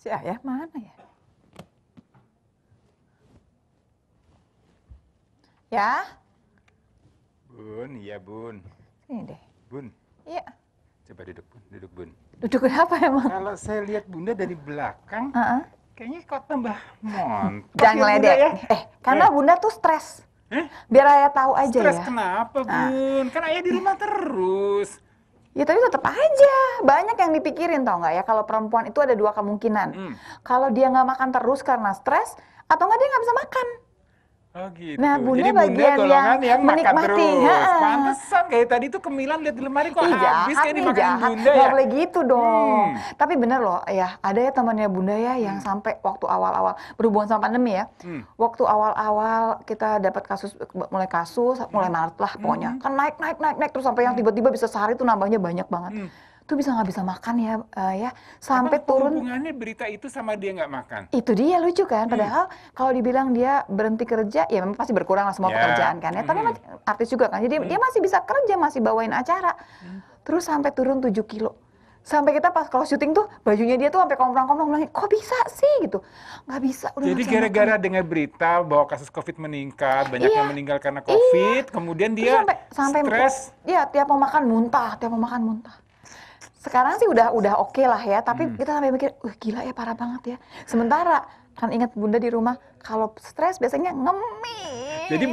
Si Ayah mana ya? Ya? Bun, iya Bun. Sini deh. Bun, Iya. coba duduk Bun, duduk Bun. Duduk kenapa emang? Kalau saya lihat Bunda dari belakang, Heeh. kayaknya kok tambah montok Jangan ya Bunda ngeledek. ya. Karena Bunda tuh stres. Eh, Biar Ayah tahu aja stres ya. kenapa Bun? Kan ayah di rumah terus. Ya tapi tetap aja banyak yang dipikirin tau nggak ya, kalau perempuan itu ada dua kemungkinan. Kalau dia nggak makan terus karena stres, atau nggak dia nggak bisa makan. Oh gitu. Nah, Bunda Jadi Bunda bagian golongan yang makan menikmati. terus. Pantesan kayak tadi tuh kemilan lihat di lemari kok Ih, habis jahat kayak nih, dimakanin jahat. Bunda Nggak ya. boleh gitu dong. Tapi bener loh ya, ada ya temannya Bunda ya yang sampai waktu awal-awal berhubungan sama pandemi ya. Waktu awal-awal kita dapat kasus, mulai Maret lah pokoknya. Kan naik terus sampai yang tiba-tiba bisa sehari tuh nambahnya banyak banget. Tuh bisa nggak bisa makan ya, sampai Apa turun. hubungannya berita itu sama dia nggak makan? Itu dia lucu kan, padahal kalau dibilang dia berhenti kerja, ya memang pasti berkurang lah semua Ya. pekerjaan kan ya. Tapi masih artis juga kan, jadi dia masih bisa kerja, masih bawain acara. Terus sampai turun 7 kilo. Sampai kita pas kalau syuting tuh, bajunya dia tuh sampai komprong-komprong, bilang, kok bisa sih gitu. Nggak bisa, udah Jadi nggak bisa gara-gara makan. dengar berita bahwa kasus COVID meningkat, banyak Iya. yang meninggal karena COVID, kemudian Terus dia sampai stres. Iya, tiap mau makan muntah. Sekarang sih udah oke lah ya, tapi kita sampai mikir, gila ya, parah banget ya. Sementara kan ingat Bunda di rumah, kalau stres biasanya ngemil. Jadi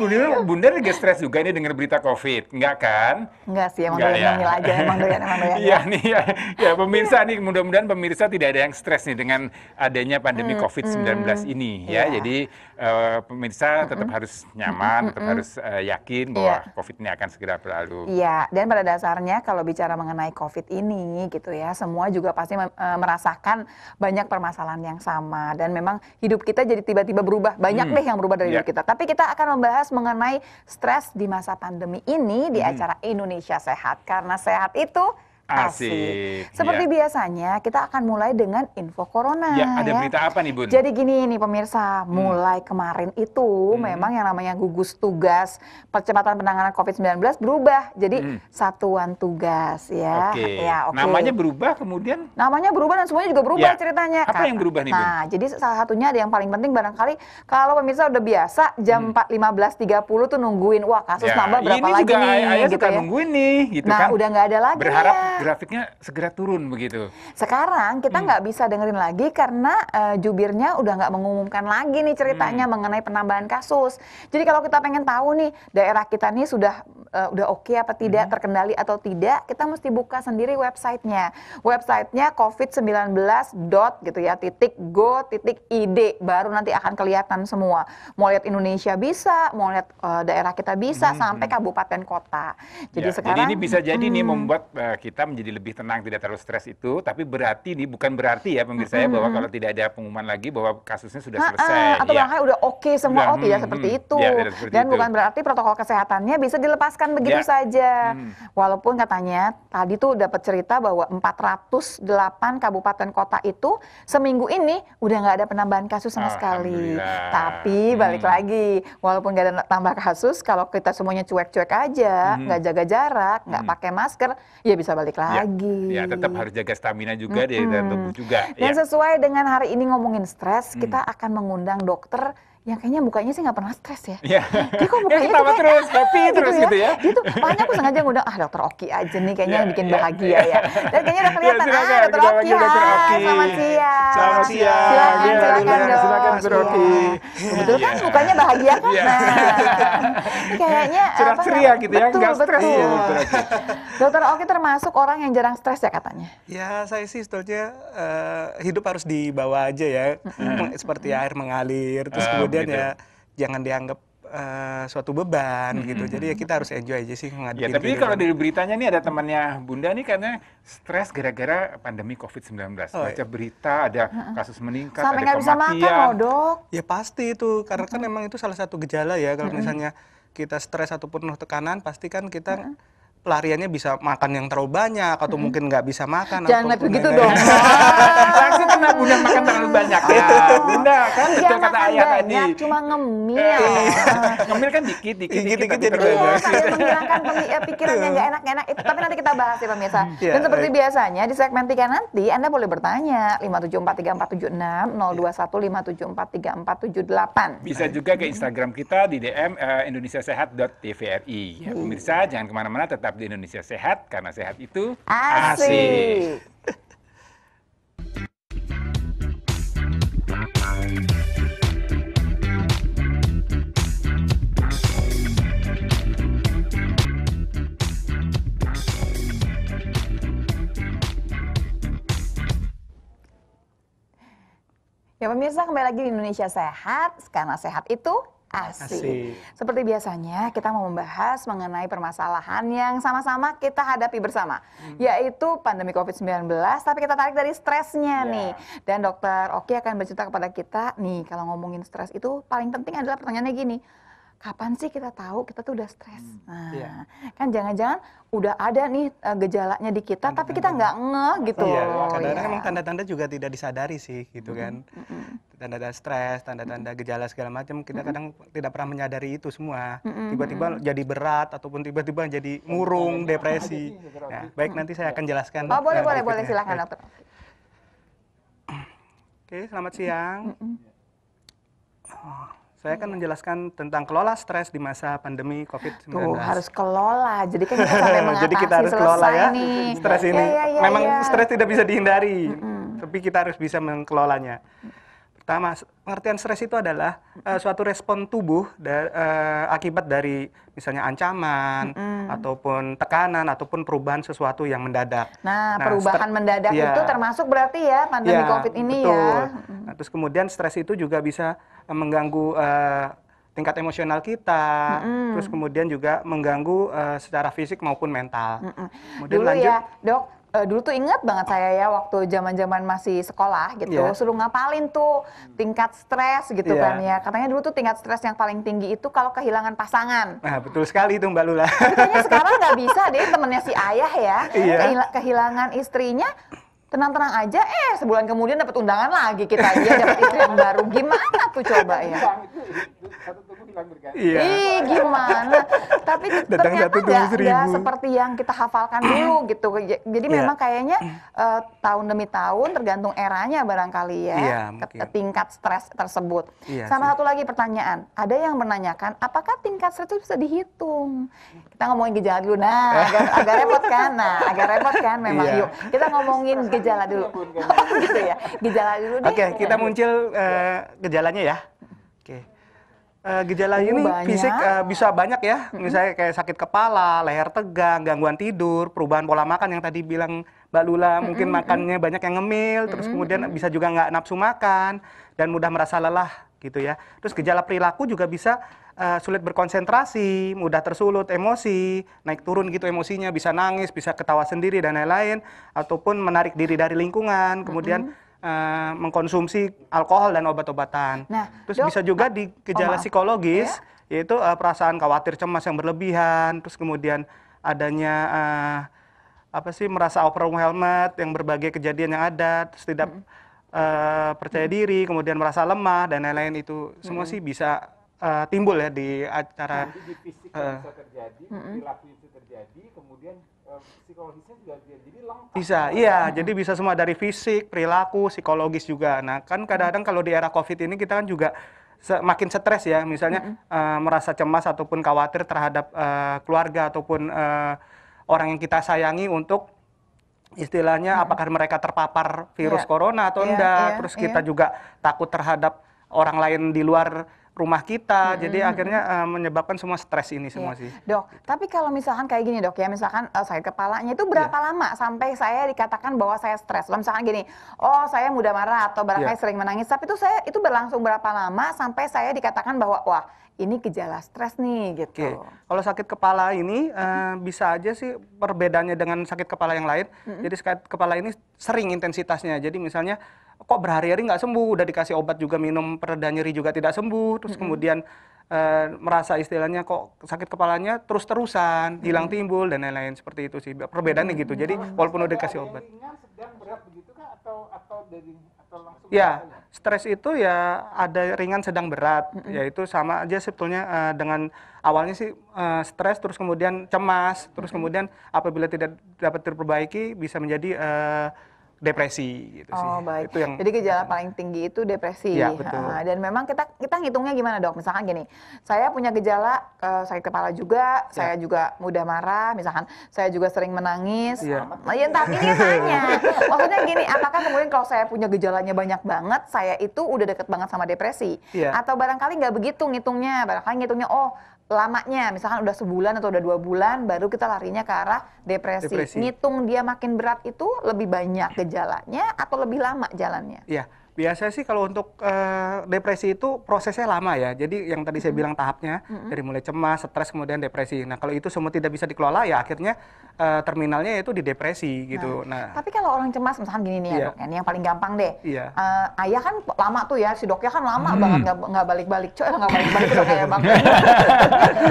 Bunda lagi stres juga ini dengar berita COVID, enggak kan? Enggak sih, emang Enggak doyan ya? ngemil aja, emang doyan. Iya nih ya pemirsa nih, mudah-mudahan pemirsa tidak ada yang stres nih dengan adanya pandemi COVID-19 ini ya. Iya. Jadi pemirsa tetap harus nyaman, tetap harus yakin bahwa Iya. COVID ini akan segera berlalu. Iya, dan pada dasarnya kalau bicara mengenai COVID ini gitu ya, semua juga pasti merasakan banyak permasalahan yang sama. Dan memang hidup kita jadi tiba-tiba berubah, banyak deh yang berubah dari hidup kita. Tapi kita akan membahas mengenai stres di masa pandemi ini di acara Indonesia Sehat. Karena sehat itu asik. Seperti biasanya kita akan mulai dengan info corona. Ya, ada berita apa nih Bun? Jadi gini nih pemirsa, mulai kemarin itu memang yang namanya gugus tugas percepatan penanganan COVID-19 berubah jadi satuan tugas ya. Oke. Ya, oke. Namanya berubah kemudian? Namanya berubah dan semuanya juga berubah Ya. ceritanya. Apa yang berubah nih Bun? Nah, jadi salah satunya ada yang paling penting barangkali kalau pemirsa udah biasa jam 15.30 tuh nungguin, wah kasus nambah berapa ini lagi juga nih ayah gitu suka ya. nungguin nih gitu Nah, kan. udah nggak ada lagi Berharap ya. grafiknya segera turun begitu. Sekarang kita nggak bisa dengerin lagi karena jubirnya udah nggak mengumumkan lagi nih ceritanya mengenai penambahan kasus. Jadi kalau kita pengen tahu nih daerah kita nih sudah oke apa tidak, terkendali atau tidak, kita mesti buka sendiri websitenya. Websitenya covid19 gitu ya, .go.id, baru nanti akan kelihatan semua. Mau lihat Indonesia bisa, mau lihat daerah kita bisa, sampai kabupaten kota. Jadi Ya, sekarang jadi ini bisa jadi nih membuat kita menjadi lebih tenang, tidak terlalu stres itu. Tapi berarti nih bukan berarti ya pemirsa ya bahwa kalau tidak ada pengumuman lagi bahwa kasusnya sudah selesai. Atau barangkali udah oke semua, tidak seperti itu. Ya, tidak seperti Dan itu. bukan berarti protokol kesehatannya bisa dilepaskan begitu saja. Walaupun katanya tadi tuh dapat cerita bahwa 408 kabupaten kota itu seminggu ini udah nggak ada penambahan kasus sama sekali. Alhamdulillah. Tapi balik lagi, walaupun nggak ada tambah kasus, kalau kita semuanya cuek-cuek aja, nggak jaga jarak, nggak pakai masker, ya bisa balik lagi. Ya, tetap harus jaga stamina juga di dalam tubuh juga. Dan Ya. sesuai dengan hari ini ngomongin stres, kita akan mengundang dokter yang kayaknya mukanya sih nggak pernah stres ya. Ya. Dia kok mukanya Ketawa tuh terus, happy terus gitu ya. Dia tuh makanya aku sengaja ngundang dokter Oki aja nih, kayaknya yang bikin bahagia ya. Dan kayaknya udah kelihatan silakan, dokter kita Oki. panggil Dr. Hai, Oki. selamat siang. Selamat siang. Silakan, Ya, silakan dok. silakan Dr. Oki. Betul kan Iya. mukanya bahagia kan? Iya. Nah, ini kayaknya Cerah apa ceria namanya? gitu ya, nggak stres Betul. ya, Dr. Oki. Dokter Oki termasuk orang yang jarang stres ya katanya. Ya, saya sih sebetulnya hidup harus dibawa aja ya, seperti air mengalir. Terus kemudian begitu. ya jangan dianggap suatu beban gitu. Jadi ya kita harus enjoy aja sih Ya, ngadepin tapi kehidupan. kalau dari beritanya nih ada temannya Bunda nih karena stres gara-gara pandemi COVID-19. Baca berita ada kasus meningkat, Sampai ada nggak bisa makan kematian. loh dok. Ya pasti itu, karena kan memang itu salah satu gejala ya. Kalau misalnya kita stres ataupun penuh tekanan, pasti kan kita pelariannya bisa makan yang terlalu banyak atau mungkin nggak bisa makan. Jangan ataupun begitu lain-lain. dong. Langsung kena Bunda makan terlalu banyak ya. Bunda kan betul Jangan kata makan ayah tadi. banyak, cuma ngemil. Ngemil kan dikit-dikit Dikit-dikit tapi jadi terlalu banyak. banyak. Sambil menghilangkan pikiran yang nggak enak-enak itu. Tapi nanti kita bahas ya pemirsa. Iya, Dan seperti baik. biasanya di segmen 3 nanti Anda boleh bertanya 5743476 021 5743478. Bisa juga ke Instagram kita di DM indonesiasehat.tvri. Ya, pemirsa jangan kemana-mana, tetap di Indonesia Sehat karena sehat itu Asik. Ya pemirsa, kembali lagi di Indonesia Sehat, karena sehat itu asik. Asik. Seperti biasanya kita mau membahas mengenai permasalahan yang sama-sama kita hadapi bersama, yaitu pandemi COVID-19, tapi kita tarik dari stresnya nih. Dan Dokter Oki akan bercerita kepada kita, nih kalau ngomongin stres itu paling penting adalah pertanyaannya gini, kapan sih kita tahu kita tuh udah stres? Nah, kan jangan-jangan udah ada nih gejalanya di kita, tapi kita nggak ngeh gitu. Iya, loh, kadang-kadang ya. emang tanda-tanda juga tidak disadari sih, gitu kan. Tanda-tanda stres, tanda-tanda gejala segala macam, kita kadang tidak pernah menyadari itu semua. Tiba-tiba jadi berat, ataupun tiba-tiba jadi murung, depresi. Nah, baik, nanti saya akan jelaskan. Oh, boleh, berikutnya. silakan Baik. Dokter. Oke, selamat siang. Saya akan menjelaskan tentang kelola stres di masa pandemi COVID-19. Tuh, harus kelola. Jadi kan kita sampai mengatasi Jadi kita harus kelola selesai ya nih. stres ini. Ya. Memang stres tidak bisa dihindari, tapi kita harus bisa mengelolanya. Pertama, pengertian stres itu adalah suatu respon tubuh akibat dari misalnya ancaman, ataupun tekanan, ataupun perubahan sesuatu yang mendadak. Nah, perubahan mendadak iya. itu termasuk berarti ya pandemi Iya, COVID ini betul. ya. Nah, terus kemudian stres itu juga bisa mengganggu tingkat emosional kita, terus kemudian juga mengganggu secara fisik maupun mental. Kemudian Dulu lanjut, ya, Dok, dulu tuh ingat banget saya ya waktu zaman-zaman masih sekolah gitu, Iya. suruh ngapalin tuh tingkat stres gitu Iya. kan ya. Katanya dulu tuh tingkat stres yang paling tinggi itu kalau kehilangan pasangan. nah betul sekali itu Mbak Lula. Tapi kayaknya sekarang nggak bisa deh, temennya si ayah ya, Iya. kehilangan istrinya, tenang-tenang aja, sebulan kemudian dapat undangan lagi kita, dia dapat istri yang baru. Gimana tuh coba ya? Iya. Ih, gimana? Tapi Datang ternyata satu tunggu nggak seribu. seperti yang kita hafalkan dulu gitu. Jadi Iya. memang kayaknya tahun demi tahun tergantung eranya barangkali ya, Iya, mungkin. tingkat stres tersebut. Iya Sama sih. satu lagi pertanyaan, ada yang menanyakan apakah tingkat stres itu bisa dihitung? Kita ngomongin gejala dulu, nah agak repot kan? Nah agak repot kan memang. Iya. Yuk kita ngomongin gejala dulu. Gitu ya, gejala dulu deh. Oke, kita muncul gejalanya ya. Oke. Gejala ini banyak. fisik bisa banyak ya, misalnya kayak sakit kepala, leher tegang, gangguan tidur, perubahan pola makan yang tadi bilang Mbak Lula, mungkin makannya banyak yang ngemil, terus kemudian bisa juga nggak nafsu makan, dan mudah merasa lelah gitu ya. Terus gejala perilaku juga bisa sulit berkonsentrasi, mudah tersulut emosi, naik turun gitu emosinya, bisa nangis, bisa ketawa sendiri, dan lain-lain, ataupun menarik diri dari lingkungan, kemudian mengkonsumsi alkohol dan obat-obatan. Nah, Terus Dok, bisa juga di gejala maaf. psikologis, yaitu perasaan khawatir cemas yang berlebihan, terus kemudian adanya merasa overwhelmed yang berbagai kejadian yang ada, terus tidak percaya diri, kemudian merasa lemah dan lain-lain, itu semua sih bisa timbul ya di acara Di fisik bisa terjadi, perilaku itu terjadi, kemudian psikologisnya juga jadi lengkap. bisa, iya, jadi bisa semua dari fisik, perilaku, psikologis juga. Nah, kan kadang-kadang kalau di era COVID ini kita kan juga makin stres ya, misalnya merasa cemas ataupun khawatir terhadap keluarga ataupun orang yang kita sayangi untuk istilahnya apakah mereka terpapar virus Iya. corona atau Iya, enggak. iya, Terus iya. kita juga takut terhadap orang lain di luar rumah kita. Jadi akhirnya menyebabkan semua stres ini semua Iya. sih. Dok, tapi kalau misalkan kayak gini Dok ya, misalkan sakit kepalanya itu berapa lama sampai saya dikatakan bahwa saya stres? Kalau misalkan gini, oh saya mudah marah atau barangkali sering menangis, tapi itu berlangsung berapa lama sampai saya dikatakan bahwa wah ini gejala stres nih gitu. Oke, kalau sakit kepala ini bisa aja sih perbedaannya dengan sakit kepala yang lain. Jadi sakit kepala ini sering intensitasnya. Jadi misalnya kok berhari-hari nggak sembuh, udah dikasih obat juga minum pereda nyeri juga tidak sembuh. Terus kemudian merasa istilahnya kok sakit kepalanya terus-terusan, hilang timbul dan lain-lain seperti itu sih. Perbedaannya gitu. Jadi walaupun udah dikasih obat. Ringan, sedang, berat begitu kan atau langsung Ya, stres itu ya ada ringan, sedang, berat. Yaitu sama aja sebetulnya dengan awalnya sih stres, terus kemudian cemas, terus kemudian apabila tidak dapat diperbaiki bisa menjadi depresi gitu sih. Oh baik. Itu yang Jadi gejala paling tinggi itu depresi. Iya, betul. Dan memang kita ngitungnya gimana dok? Misalkan gini, saya punya gejala sakit kepala juga, saya juga mudah marah, misalkan saya juga sering menangis. Iya. Ya tapi ini nanya, maksudnya gini, apakah kemudian kalau saya punya gejalanya banyak banget, saya itu udah deket banget sama depresi? Iya. Atau barangkali nggak begitu ngitungnya, barangkali ngitungnya lamanya, misalkan udah sebulan atau udah 2 bulan, baru kita larinya ke arah depresi. Ngitung dia makin berat itu lebih banyak gejalanya atau lebih lama jalannya? Iya, biasanya sih kalau untuk depresi itu prosesnya lama ya. Jadi yang tadi saya bilang tahapnya dari mulai cemas, stres, kemudian depresi. Nah kalau itu semua tidak bisa dikelola ya akhirnya terminalnya itu di depresi gitu. Nah, tapi kalau orang cemas, misalkan gini nih ya Iya. dok, ini yang paling gampang deh. Iya. Ayah kan lama tuh ya, si doknya kan lama banget nggak balik-balik. Nggak balik-balik udah kayak bang.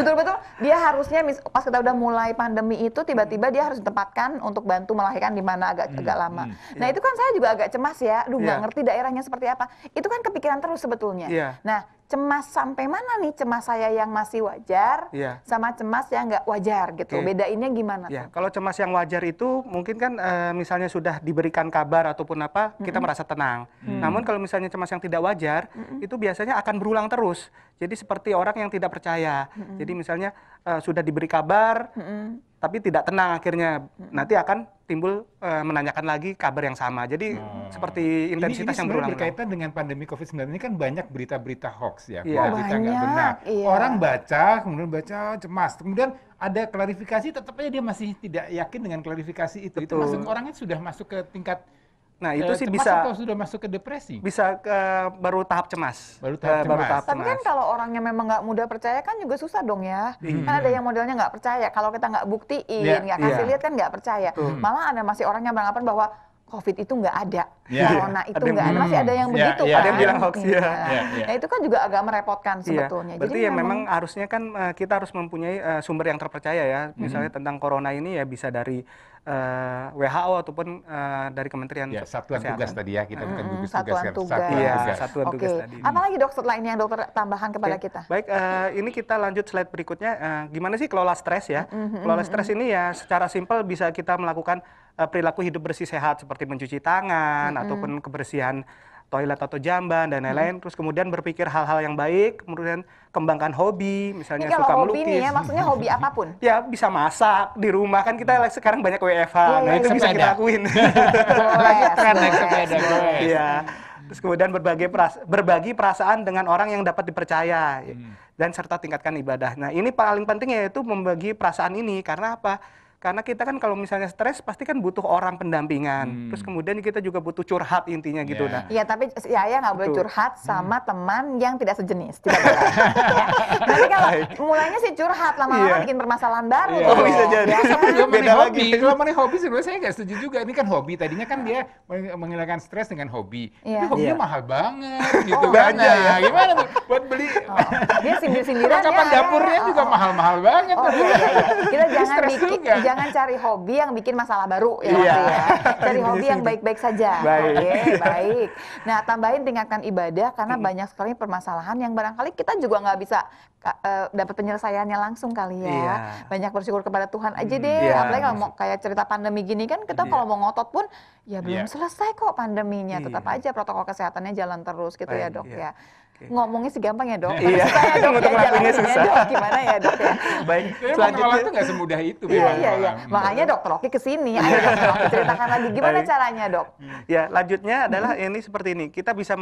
Betul-betul dia harusnya pas kita udah mulai pandemi itu tiba-tiba dia harus ditempatkan untuk bantu melahirkan di mana agak lama. Nah itu kan saya juga agak cemas ya, aduh nggak Iya. ngerti daerahnya seperti apa. Itu kan kepikiran terus sebetulnya. Iya. Nah cemas sampai mana nih cemas saya yang masih wajar Iya. sama cemas yang nggak wajar gitu. Oke. Bedainnya gimana Ya, tuh? kalau cemas yang wajar itu mungkin kan misalnya sudah diberikan kabar ataupun apa, kita merasa tenang. Namun kalau misalnya cemas yang tidak wajar, itu biasanya akan berulang terus. Jadi seperti orang yang tidak percaya. Jadi misalnya sudah diberi kabar, tapi tidak tenang akhirnya. Nanti akan timbul menanyakan lagi kabar yang sama. Jadi seperti intensitas yang sebenarnya berulang-ulang. berkaitan dengan pandemi COVID-19 ini kan banyak berita-berita hoax ya, Iya. berita nggak Banyak, benar. iya. Orang baca, kemudian baca cemas, kemudian ada klarifikasi, tetap aja dia masih tidak yakin dengan klarifikasi itu. Itu Betul. masuk orangnya sudah masuk ke tingkat Nah, itu sih cemas bisa atau sudah masuk ke depresi. baru tahap cemas. Baru tahap cemas. Tapi kan kalau orangnya memang nggak mudah percaya kan juga susah dong ya. Kan ada yang modelnya nggak percaya. Kalau kita nggak buktiin, nggak kasih Iya. lihat kan nggak percaya. Malah ada masih orang yang beranggapan bahwa COVID itu nggak ada, Iya. Corona itu Ada yang nggak ada, masih ada yang Iya, begitu iya. kan. Ada yang bilang hoax, Iya. ya. Iya, iya. Nah itu kan juga agak merepotkan sebetulnya. Berarti ya memang harusnya kan kita harus mempunyai sumber yang terpercaya ya. Misalnya tentang corona ini ya bisa dari WHO ataupun dari Kementerian Ya, satuan Kesehatan. tugas tadi ya, kita bukan gugus tugas satuan kan, tugas. satuan Iya, tugas. satuan Oke. tugas tadi. Apalagi dok setelah ini yang dokter tambahkan kepada Oke, kita? baik, ini kita lanjut slide berikutnya. Gimana sih kelola stres ya? Kelola stres ini ya secara simpel bisa kita melakukan perilaku hidup bersih sehat seperti mencuci tangan ataupun kebersihan toilet atau jamban dan lain-lain. Terus kemudian berpikir hal-hal yang baik, kemudian kembangkan hobi, Ini misalnya kalau suka hobi melukis. nih ya, maksudnya hobi apapun. Ya bisa masak di rumah kan kita sekarang banyak WFH, Iya, nah iya, itu iya. bisa kita Sepeda. lakuin. Boleh, Tren naik boleh, sepeda, boleh. boleh. Iya. Terus kemudian berbagi perasaan dengan orang yang dapat dipercaya dan serta tingkatkan ibadah. Nah ini paling penting yaitu membagi perasaan ini karena apa? Karena kita kan kalau misalnya stres pasti kan butuh orang pendampingan. Terus kemudian kita juga butuh curhat intinya gitu. Iya. Nah Iya, tapi si Ayah nggak boleh Betul. curhat sama teman yang tidak sejenis. Tidak boleh. Ya. Nanti kalau mulainya sih curhat, lama-lama Iya. bikin permasalahan baru. Iya. Oh, dong. bisa jadi. Ya, Sama juga mengenai Beda hobi. lagi. Kalau mengenai hobi sebenarnya saya nggak setuju juga. Ini kan hobi. Tadinya kan dia menghilangkan stres dengan hobi. Iya. Tapi hobinya Iya. mahal banget gitu Oh, kan. belanja ya. Nah, gimana tuh buat beli Oh, dia sindir-sindiran perlengkapan ya, dapurnya Ayah. juga mahal-mahal banget. Oh, iya, iya. Kita Stres juga. jangan cari hobi yang bikin masalah baru ya, Iya. Waktu ya. Cari Intinya hobi sih yang gitu. baik-baik saja. Baik. Oke, baik. Nah, tambahin tingkatkan ibadah karena banyak sekali permasalahan yang barangkali kita juga nggak bisa dapat penyelesaiannya langsung kali ya. Iya. Banyak bersyukur kepada Tuhan aja deh. Iya. Apalagi kalau mau kayak cerita pandemi gini kan kita kalau mau ngotot pun ya belum Iya. selesai kok pandeminya. Iya. Tetap aja protokol kesehatannya jalan terus gitu ya, Baik, Dok iya. ya. Oke. Ngomongnya sih gampang ya, Dok. Iya. Tapi susah ya, Dok. Untuk Ya, ngelakuinnya jalaninnya, susah. Dok. Gimana ya, Dok ya? baik, Tapi mengelola selanjutnya itu nggak semudah itu. Iya, memang iya, iya. orang. Makanya Dokter Oki kesini. Ayo Dokter Oki ceritakan lagi. Gimana Baik. caranya, Dok? Ya, lanjutnya adalah ini seperti ini. Kita bisa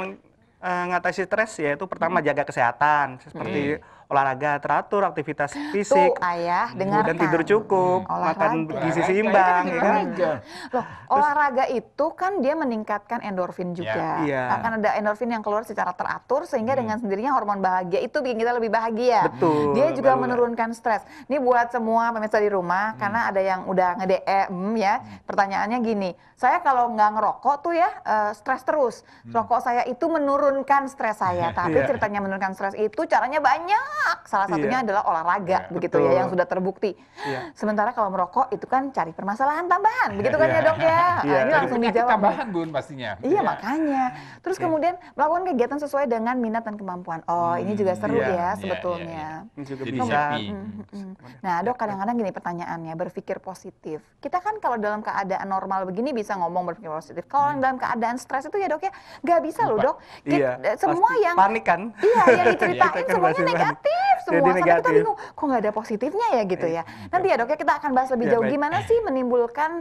mengatasi stres yaitu pertama jaga kesehatan seperti olahraga teratur, aktivitas fisik, Tuh, Ayah, dengarkan. dan tidur cukup, makan Olahraga. gizi Olahraga, seimbang, itu ya kan? olahraga. Loh, olahraga itu kan dia meningkatkan endorfin juga. Iya. Akan ada endorfin yang keluar secara teratur sehingga dengan sendirinya hormon bahagia itu bikin kita lebih bahagia. Betul, Dia juga Mbak Lula. menurunkan stres. Ini buat semua pemirsa di rumah karena ada yang udah nge-DM ya. Pertanyaannya gini, saya kalau nggak ngerokok tuh ya stres terus. Rokok saya itu menurunkan stres saya, tapi Iya. ceritanya menurunkan stres itu caranya banyak banyak. Salah satunya adalah olahraga, begitu ya, yang sudah terbukti. Sementara kalau merokok itu kan cari permasalahan tambahan, begitu kan ya dok ya? Ini langsung dijawab. Tambahan Bun pastinya. Iya makanya. Terus kemudian melakukan kegiatan sesuai dengan minat dan kemampuan. Oh ini juga seru ya sebetulnya. Ini juga Jadi bisa. happy. Nah dok, kadang-kadang gini pertanyaannya, berpikir positif. Kita kan kalau dalam keadaan normal begini bisa ngomong berpikir positif. Kalau dalam keadaan stres itu ya dok ya, nggak bisa loh dok. Semua pasti yang panik kan? Iya, yang diceritain Kita kan semuanya pasti panik. negatif semua. Jadi Sampai kita negatif. bingung, kok nggak ada positifnya ya gitu ya. Nanti ya dok ya kita akan bahas lebih Ya, jauh baik. gimana sih menimbulkan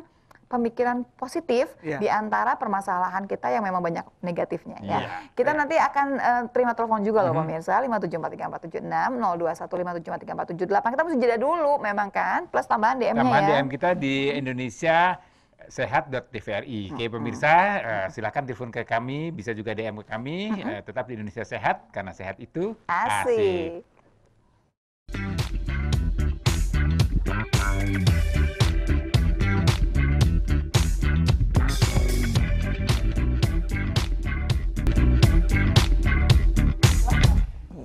pemikiran positif Iya. di antara permasalahan kita yang memang banyak negatifnya ya. Iya. Kita nanti akan terima telepon juga loh pemirsa 5743476 021 5743478. Kita mesti jeda dulu memang kan, plus tambahan DM-nya Tambahan ya. DM kita di Indonesia sehat.tvri. Oke pemirsa, silakan telepon ke kami, bisa juga DM ke kami. Tetap di Indonesia Sehat, karena sehat itu Asik.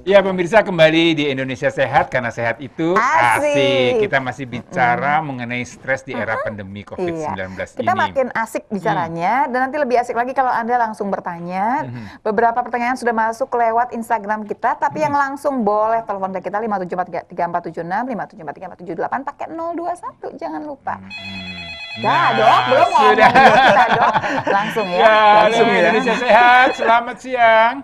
Ya pemirsa, kembali di Indonesia Sehat, karena sehat itu Asik. Kita masih bicara mengenai stres di era pandemi COVID-19 Kita ini. makin asik bicaranya dan nanti lebih asik lagi kalau Anda langsung bertanya. Beberapa pertanyaan sudah masuk lewat Instagram kita, tapi yang langsung boleh telepon ke kita 5743476 5743478 pakai 021, jangan lupa. Nah, dok, belum ngomong sudah. kita, dok. Langsung ya. Ya, Langsung halo ya. Indonesia Sehat, selamat siang.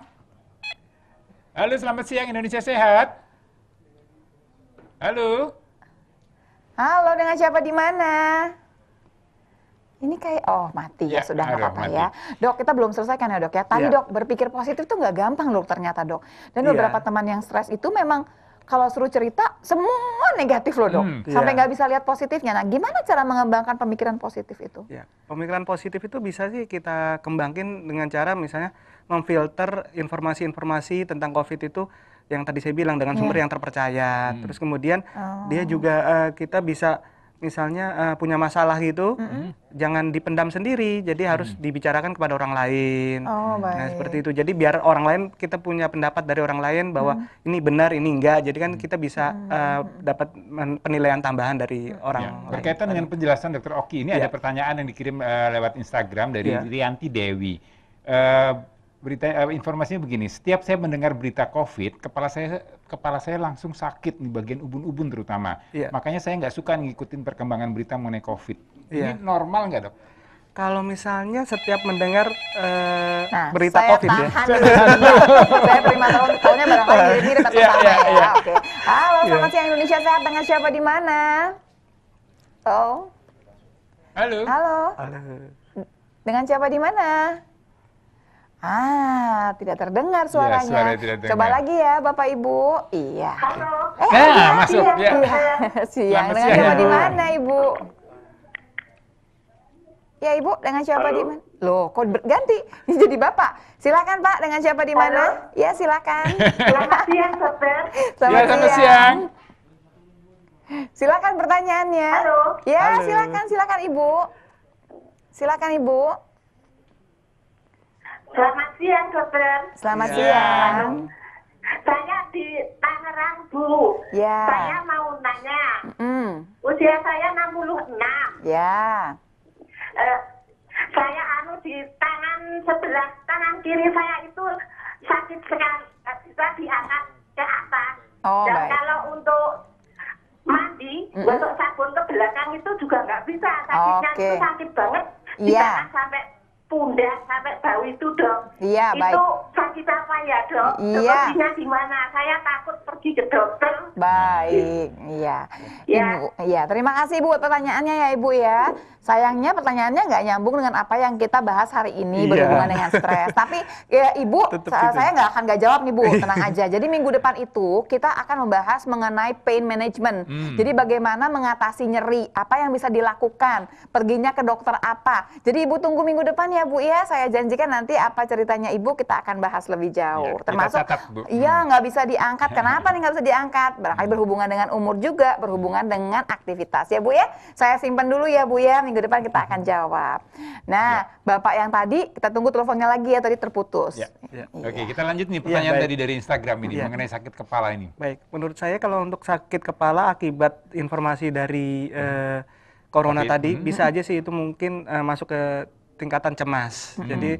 Halo, selamat siang Indonesia Sehat. Halo. Halo, dengan siapa di mana? Ini kayak, mati ya, Ya, sudah nggak aduh, apa-apa mati. ya. Dok, kita belum selesai kan ya dok ya. Tadi Ya. dok, berpikir positif tuh nggak gampang dok ternyata dok. Dan Iya. beberapa teman yang stres itu memang kalau suruh cerita, semua negatif loh dok. Sampai Iya. nggak bisa lihat positifnya. Nah, gimana cara mengembangkan pemikiran positif itu? Ya, pemikiran positif itu bisa sih kita kembangin dengan cara misalnya memfilter informasi-informasi tentang COVID itu yang tadi saya bilang dengan sumber yang terpercaya. Terus kemudian dia juga kita bisa misalnya punya masalah gitu, jangan dipendam sendiri, jadi harus dibicarakan kepada orang lain. Oh, Nah, baik. seperti itu. Jadi biar orang lain, kita punya pendapat dari orang lain bahwa ini benar, ini enggak. Jadi kan kita bisa dapat penilaian tambahan dari orang Ya, lain. berkaitan dengan penjelasan Dr. Oki, ini ada pertanyaan yang dikirim lewat Instagram dari Ya. Rianti Dewi. Informasinya begini, setiap saya mendengar berita COVID, kepala saya langsung sakit di bagian ubun-ubun terutama. Iya. Makanya saya nggak suka ngikutin perkembangan berita mengenai COVID. Iya. Ini normal nggak dok? Kalau misalnya setiap mendengar Nah, berita saya COVID ya. tahan dulu. Saya terima tahunnya barangkali mirip-mirip atau Iya, sama iya, ya. iya. Oke. Halo, selamat siang Indonesia Sehat, dengan siapa di mana? Oh, Halo. halo. Halo. Dengan siapa di mana? Tidak terdengar suaranya. suaranya tidak terdengar. Coba lagi ya, Bapak Ibu. Iya. Halo. Nah, masuk. Ya. Siang. Selamat Dengan siang, siapa Ibu. di mana, Ibu? Ya, Ibu, dengan siapa di mana? Loh, kok ganti? Jadi Bapak. Silakan, Pak, dengan siapa di mana? Ya, silakan. Selamat siang, dokter. Ya, selamat siang. Silakan pertanyaannya. Halo. Ya, Halo. silakan Ibu. Silakan Ibu. Selamat siang, dokter. Selamat Ya. siang. Saya di Tangerang, Bu. Ya. Saya mau nanya. Usia saya 66. Ya. Saya di tangan sebelah kanan kiri saya itu sakit sekali. Nggak bisa diangkat ke atas. Oh, Dan baik. kalau untuk mandi, gosok sabun ke belakang itu juga nggak bisa. Sakitnya Oke. itu sakit banget. Di Iya. tangan sampai pundak, sampai bahu itu, Dok. Iya, baik. Itu sakit apa ya, Dok? Iya. Solusinya di mana? Saya takut pergi ke dokter. Baik, iya. Ya. Ibu, iya. Terima kasih Ibu pertanyaannya ya Ibu ya. Sayangnya pertanyaannya nggak nyambung dengan apa yang kita bahas hari ini Iya. berhubungan dengan stres. Tapi ya Ibu, Tetep saya gitu. nggak jawab nih Bu, tenang aja. Jadi minggu depan itu kita akan membahas mengenai pain management. Jadi bagaimana mengatasi nyeri, apa yang bisa dilakukan, perginya ke dokter apa. Jadi Ibu tunggu minggu depan ya ya Bu ya, saya janjikan nanti apa ceritanya Ibu kita akan bahas lebih jauh. Ya, kita Termasuk, catat, Bu. iya nggak bisa diangkat. Kenapa nih nggak bisa diangkat? Barangkali berhubungan dengan umur juga, berhubungan dengan aktivitas ya Bu ya. Saya simpan dulu ya Bu ya, minggu depan kita akan jawab. Nah, Bapak yang tadi, kita tunggu teleponnya lagi ya, tadi terputus. Ya. Ya. Oke, kita lanjut nih pertanyaan baik. tadi dari Instagram ini Iya. mengenai sakit kepala ini. Baik, menurut saya kalau untuk sakit kepala akibat informasi dari corona Covid. tadi, bisa aja sih itu mungkin masuk ke tingkatan cemas. Jadi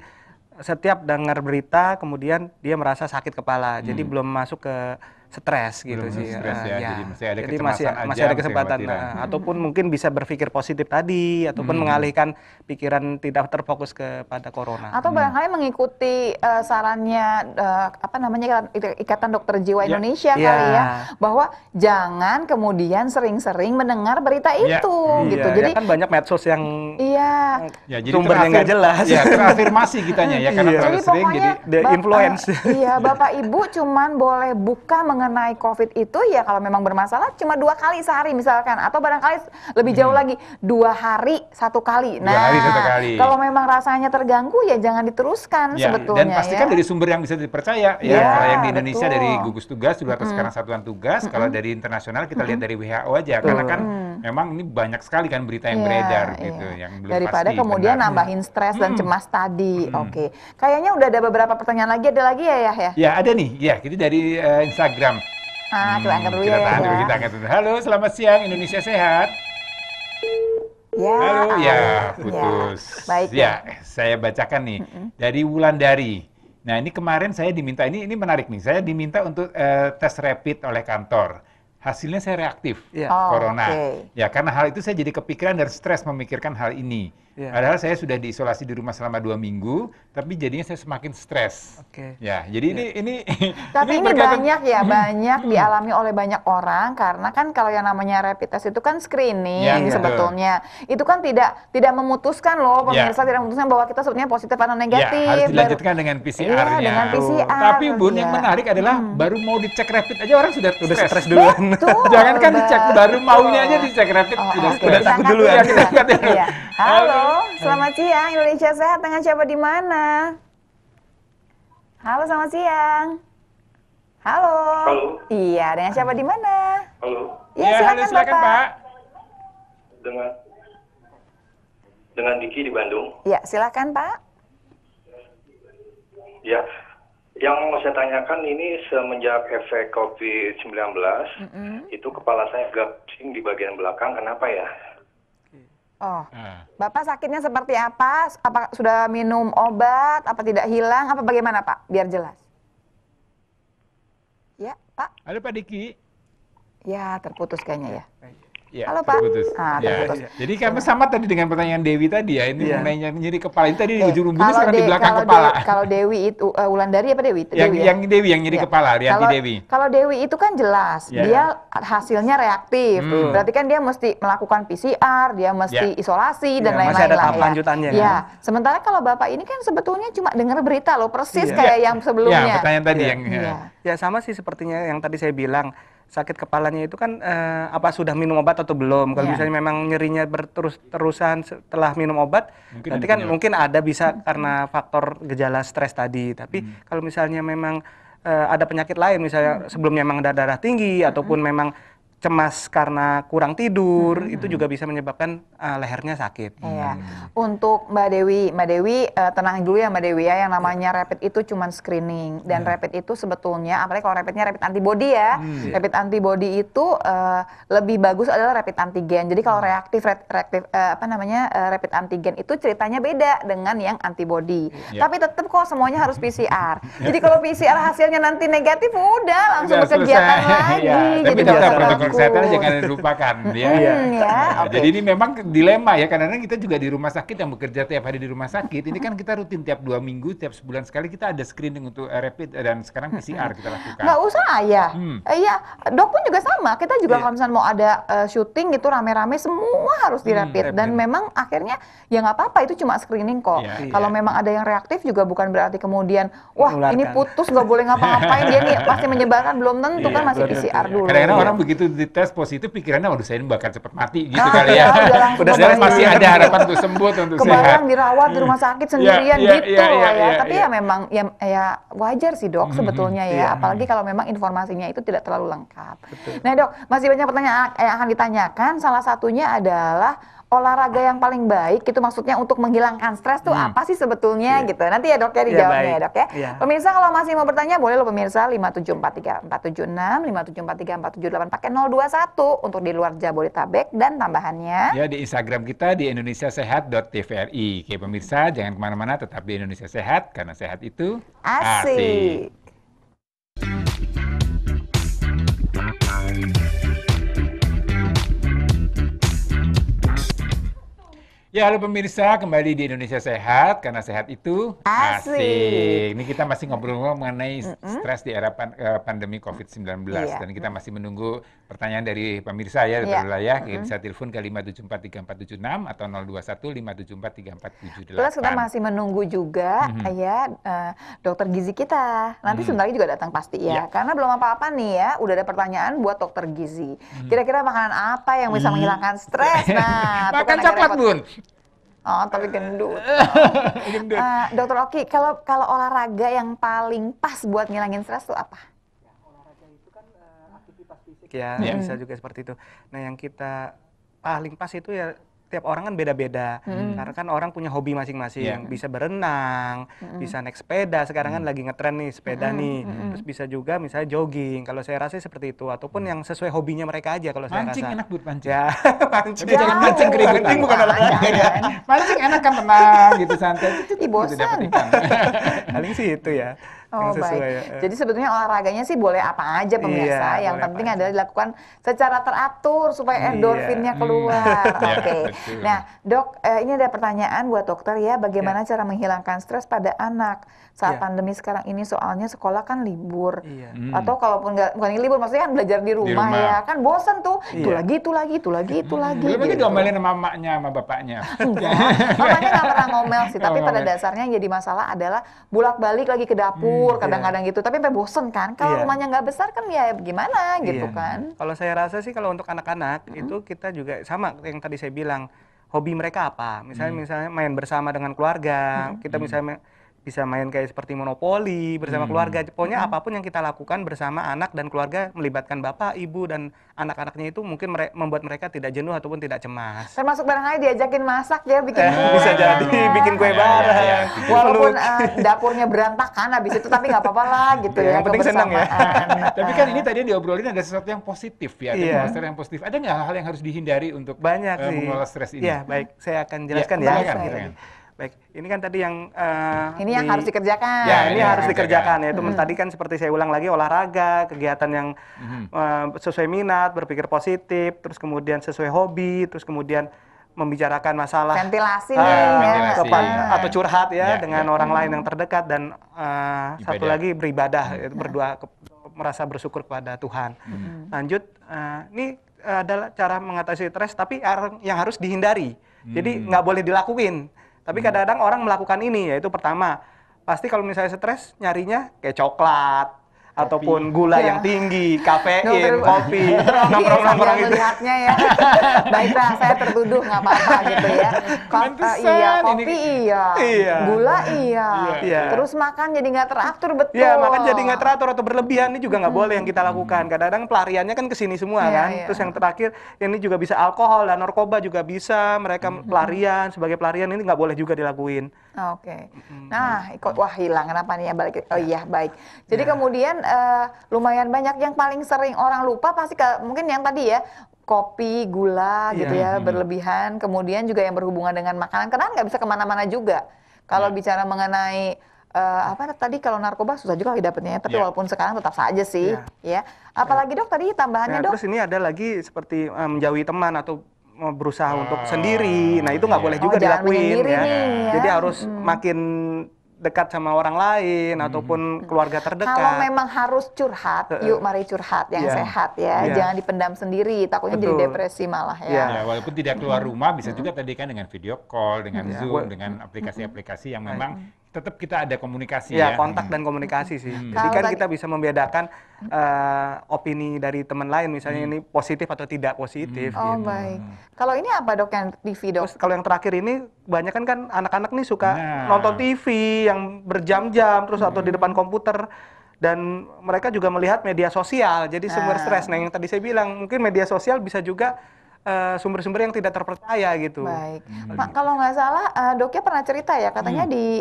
setiap dengar berita, kemudian dia merasa sakit kepala. Jadi belum masuk ke stres gitu Belum sih. stres ya, jadi masih ada Jadi kecemasan aja, masih ada masih kesempatan. kekhawatiran. Ataupun mungkin bisa berpikir positif tadi, ataupun mengalihkan pikiran tidak terfokus kepada corona. Atau barangkali mengikuti sarannya apa namanya Ikatan Dokter Jiwa Ya. Indonesia Ya. kali ya, bahwa jangan kemudian sering-sering mendengar berita Ya. itu gitu. Iya, Jadi ya kan banyak medsos yang iya. Ya, jadi sumbernya nggak jelas. Ya, terafirmasi kitanya ya karena Iya. terlalu Jadi sering pokoknya jadi the influence. Iya, Bapak Ibu cuman boleh buka mengenai COVID itu ya kalau memang bermasalah cuma 2 kali sehari misalkan, atau barangkali lebih jauh lagi 2 hari 1 kali. 2 hari 1 kali. Kalau memang rasanya terganggu ya jangan diteruskan ya, sebetulnya dan pastikan ya. dari sumber yang bisa dipercaya ya. Ya, Kalau yang di Indonesia betul. dari gugus tugas dulu atau sekarang satuan tugas, kalau dari internasional kita lihat dari WHO aja karena kan memang ini banyak sekali kan berita yang Iya, beredar iya. gitu yang belum Daripada pasti kemudian benar. nambahin stres dan cemas tadi. Oke. Kayaknya udah ada beberapa pertanyaan lagi, ada lagi ya ya. Ya, ada nih. Ya, itu dari Instagram. Kita angkat dulu kita ya. tahan dulu, ya. kita angkat dulu. Halo, selamat siang Indonesia sehat. Ya, Halo, ya ya. putus. Baik Ya, saya bacakan nih dari Wulandari. Nah, ini kemarin saya diminta, ini menarik nih. Saya diminta untuk tes rapid oleh kantor. Hasilnya saya reaktif Iya. Oh, corona. oke. Ya, karena hal itu saya jadi kepikiran dan stres memikirkan hal ini. Iya. Padahal saya sudah diisolasi di rumah selama 2 minggu, tapi jadinya saya semakin stres. Oke. Ya, jadi ini Tapi ini berkaitan- banyak dialami oleh banyak orang karena kan kalau yang namanya rapid test itu kan screening Ya, sebetulnya. Itu kan tidak memutuskan loh Ya. pemirsa, tidak memutuskan bahwa kita sebetulnya positif atau Ya, negatif. harus Baru- dilanjutkan dengan PCR-nya. Iya, dengan PCR. Tapi Bun, yang Iya. menarik adalah baru mau dicek rapid aja orang sudah Udah stres. stres duluan. Betul, Jangan kan dicek, baru betul. maunya aja dicek rapid Oh, sudah oke. stres. Udah Kita takut angkat duluan. dulu Ya, kita angkat dulu. Iya. Halo, selamat siang Indonesia Sehat, dengan siapa di mana? Halo, selamat siang. Halo. Halo. Iya, dengan siapa di mana? Halo, Iya, Ya, silakan, halo, silakan Bapak. Pak. dengan Diki di Bandung. Iya, silakan Pak. Ya, yang mau saya tanyakan ini semenjak efek COVID-19, itu kepala saya agak pusing di bagian belakang. Kenapa ya? Oh, Ah. Bapak sakitnya seperti apa? Apa sudah minum obat? Apa tidak hilang? Apa bagaimana Pak? Biar jelas. Ya, Pak. Halo Pak Diki. Ya, terputus kayaknya ya. Ya, Halo, Pak. terputus. Ah, Ya. terputus. Jadi kami sama tadi dengan pertanyaan Dewi tadi ya, ini Iya. mengenai nyeri kepala. Ini tadi di ujung ujungnya Kalau sekarang di De- belakang kalau kepala. Kalau Dewi itu Wulandari apa Dewi? Yang Dewi ya? yang Dewi yang nyeri Ya. kepala, Rianti Kalau- Dewi. Kalau Dewi itu kan jelas, Ya. dia hasilnya reaktif. Berarti kan dia mesti melakukan PCR, dia mesti Ya. isolasi dan Ya, masih lain-lain ada lah tahap ya. lanjutannya, Ya. kan? Sementara kalau Bapak ini kan sebetulnya cuma dengar berita loh, persis Iya. kayak yang Ya, sebelumnya. pertanyaan tadi Iya. yang Iya. Ya sama sih sepertinya yang tadi saya bilang, sakit kepalanya itu kan apa sudah minum obat atau belum. Kalau Iya. misalnya memang nyerinya berterus-terusan setelah minum obat, Mungkin berarti ada kan penyebab. mungkin ada bisa karena faktor gejala stres tadi. Tapi kalau misalnya memang ada penyakit lain, misalnya sebelumnya memang ada darah tinggi ataupun memang cemas karena kurang tidur, itu juga bisa menyebabkan lehernya sakit. Iya. Untuk Mbak Dewi tenang dulu ya Mbak Dewi ya, yang namanya rapid itu cuma screening dan rapid itu sebetulnya, apalagi kalau rapidnya rapid antibody ya, rapid antibody itu lebih bagus adalah rapid antigen. Jadi kalau reaktif rapid antigen itu ceritanya beda dengan yang antibody. Iya. Tapi tetap kok semuanya harus PCR. Jadi kalau PCR hasilnya nanti negatif, udah langsung Udah berkegiatan selesai. lagi. Ya, Jadi tapi nggak tetap usah protokol takut. kesehatan jangan dilupakan ya. Ya, Nah, oke. Jadi ini memang dilema ya, karena kita juga di rumah sakit yang bekerja tiap hari di rumah sakit. Ini kan kita rutin tiap 2 minggu, tiap sebulan sekali kita ada screening untuk rapid dan sekarang PCR kita lakukan. Nggak usah ya. Iya, dok pun juga sama. Kita juga Iya. kalau misalnya mau ada syuting gitu rame-rame semua harus di rapid. Dan rapid. memang akhirnya ya nggak apa-apa, itu cuma screening kok. Iya. Kalau memang ada yang reaktif juga bukan berarti kemudian wah Menularkan. ini putus nggak boleh ngapa-ngapain, dia nih pasti menyebarkan, belum tentu Iya, kan masih belum tentu. PCR dulu. Kadang-kadang Iya. orang begitu dites positif pikirannya, waduh saya ini bakal cepat mati gitu kali ya. Udah Padahal masih ada harapan untuk sembuh, untuk sehat. Kebayang dirawat di rumah sakit sendirian gitu loh ya. Tapi iya. ya memang ya wajar sih dok sebetulnya ya. Apalagi kalau memang informasinya itu tidak terlalu lengkap. Nah dok, masih banyak pertanyaan yang akan ditanyakan. Salah satunya adalah olahraga yang paling baik itu maksudnya untuk menghilangkan stres tuh apa sih sebetulnya gitu. Nanti ya dok ya dijawabnya ya dok ya. Pemirsa kalau masih mau bertanya boleh lo pemirsa 5743476, 5743478 pakai 021 untuk di luar Jabodetabek dan tambahannya. Ya di Instagram kita di indonesiasehat.tvri. Oke pemirsa jangan kemana-mana, tetap di Indonesia Sehat karena sehat itu Asik. Ya, halo pemirsa, kembali di Indonesia Sehat, karena sehat itu Asik. Ini kita masih ngobrol mengenai stres di era pandemi COVID-19, dan kita masih menunggu pertanyaan dari pemirsa ya, bisa telepon ke 5743476 atau 021 5743478. Plus kita masih menunggu juga ya dokter gizi kita. Nanti sebentar lagi juga datang pasti ya. Karena belum apa-apa nih ya, udah ada pertanyaan buat dokter gizi. Kira-kira makanan apa yang bisa menghilangkan stres? Nah, makan coklat, Bun. Oh, tapi gendut. Dokter Oki, kalau olahraga yang paling pas buat ngilangin stres tuh apa? Olahraga itu kan aktivitas fisik ya, bisa juga seperti itu. Nah, yang kita paling pas itu ya tiap orang kan beda-beda. Karena kan orang punya hobi masing-masing. Bisa berenang, bisa naik sepeda. Sekarang kan lagi ngetren nih sepeda nih. Terus bisa juga misalnya jogging. Kalau saya rasa seperti itu. Ataupun yang sesuai hobinya mereka aja kalau saya rasa. Mancing enak, Bud, mancing. Ya, mancing. Tapi jangan mancing keributan. Mancing bukan olahraga ya. Mancing enak kan, tenang gitu, santai. Ih, bosan. Paling sih itu ya. Oh baik, jadi sebetulnya olahraganya sih boleh apa aja pemirsa, yang penting adalah dilakukan secara teratur supaya endorfinnya keluar. Oke. Nah dok, ini ada pertanyaan buat dokter ya, bagaimana cara menghilangkan stres pada anak saat pandemi sekarang ini, soalnya sekolah kan libur, atau kalaupun bukan libur, maksudnya kan belajar di rumah ya, kan bosan tuh, itu lagi. Belum lagi diomelin sama mamanya, sama bapaknya. Enggak, mamanya nggak pernah ngomel sih, tapi pada dasarnya yang jadi masalah adalah bolak-balik lagi ke dapur, kadang-kadang gitu, tapi sampai bosen kan. Kalau rumahnya nggak besar kan ya gimana gitu kan. Kalau saya rasa sih kalau untuk anak-anak itu kita juga sama yang tadi saya bilang, hobi mereka apa. Misalnya main bersama dengan keluarga, kita misalnya bisa main kayak seperti monopoli bersama keluarga. Pokoknya apapun yang kita lakukan bersama anak dan keluarga, melibatkan bapak, ibu, dan anak-anaknya itu mungkin membuat mereka tidak jenuh ataupun tidak cemas. Termasuk barangkali diajakin masak ya, bikin kue. Bisa jadi, bikin kue bareng. Walaupun dapurnya berantakan habis itu, tapi nggak apa-apa lah gitu ya. Yang penting senang ya. Tapi kan ini tadi diobrolin ada sesuatu yang positif ya, ada yang positif. Ada nggak hal yang harus dihindari untuk mengelola stres ini? Iya, baik. Saya akan jelaskan ya. Baik, ini kan tadi yang ini yang harus dikerjakan. Ya, ini harus dikerjakan yaitu tadi kan seperti saya ulang lagi, olahraga, kegiatan yang sesuai minat, berpikir positif, terus kemudian sesuai hobi, terus kemudian membicarakan masalah ventilasi atau curhat ya dengan orang lain yang terdekat, dan satu lagi beribadah, berdoa, merasa bersyukur kepada Tuhan. Lanjut, ini adalah cara mengatasi stres, tapi yang harus dihindari. Jadi nggak boleh dilakuin. Tapi kadang-kadang orang melakukan ini, yaitu pertama, pasti kalau misalnya stres nyarinya kayak coklat, ataupun gula yang tinggi, kafein, kopi, nongkrong-nongkrong gitu. Melihatnya ya, baiklah saya tertuduh nggak apa-apa gitu ya. Kopi gula terus makan jadi nggak teratur, betul. Iya, makan jadi nggak teratur atau berlebihan, ini juga nggak boleh yang kita lakukan. Kadang-kadang pelariannya kan ke sini semua kan. Terus yang terakhir, ini juga bisa alkohol dan narkoba juga bisa, mereka pelarian, sebagai pelarian ini nggak boleh juga dilakuin. Oke. Nah, wah hilang kenapa nih ya balik. Oh iya, baik. Jadi kemudian lumayan banyak yang paling sering orang lupa pasti mungkin yang tadi ya, kopi, gula gitu ya, berlebihan. Kemudian juga yang berhubungan dengan makanan, karena nggak bisa kemana-mana juga. Kalau bicara mengenai apa tadi, kalau narkoba susah juga dapetnya, tapi walaupun sekarang tetap saja sih, ya. Apalagi dok tadi tambahannya dok? Terus ini ada lagi seperti menjauhi teman atau berusaha untuk sendiri. Nah, itu nggak boleh juga dilakuin ya. Jadi harus makin dekat sama orang lain ataupun keluarga terdekat. Kalau memang harus curhat, yuk mari curhat yang sehat ya. Jangan dipendam sendiri, takutnya jadi depresi malah ya. Ya, walaupun tidak keluar rumah, bisa juga tadi kan dengan video call, dengan Zoom, dengan aplikasi-aplikasi yang memang tetap kita ada komunikasi Ya, ya. kontak dan komunikasi sih. Jadi Kalau kan tadi- kita bisa membedakan opini dari teman lain, misalnya ini positif atau tidak positif. Oh gitu. baik. Kalau ini apa dok yang TV dok? Terus kalau yang terakhir ini, kebanyakan kan anak-anak nih suka Nah. nonton TV yang berjam-jam, terus atau di depan komputer. Dan mereka juga melihat media sosial, jadi sumber stres. Nah, yang tadi saya bilang, mungkin media sosial bisa juga sumber-sumber yang tidak terpercaya gitu. Baik. Kalau nggak salah doknya pernah cerita ya katanya di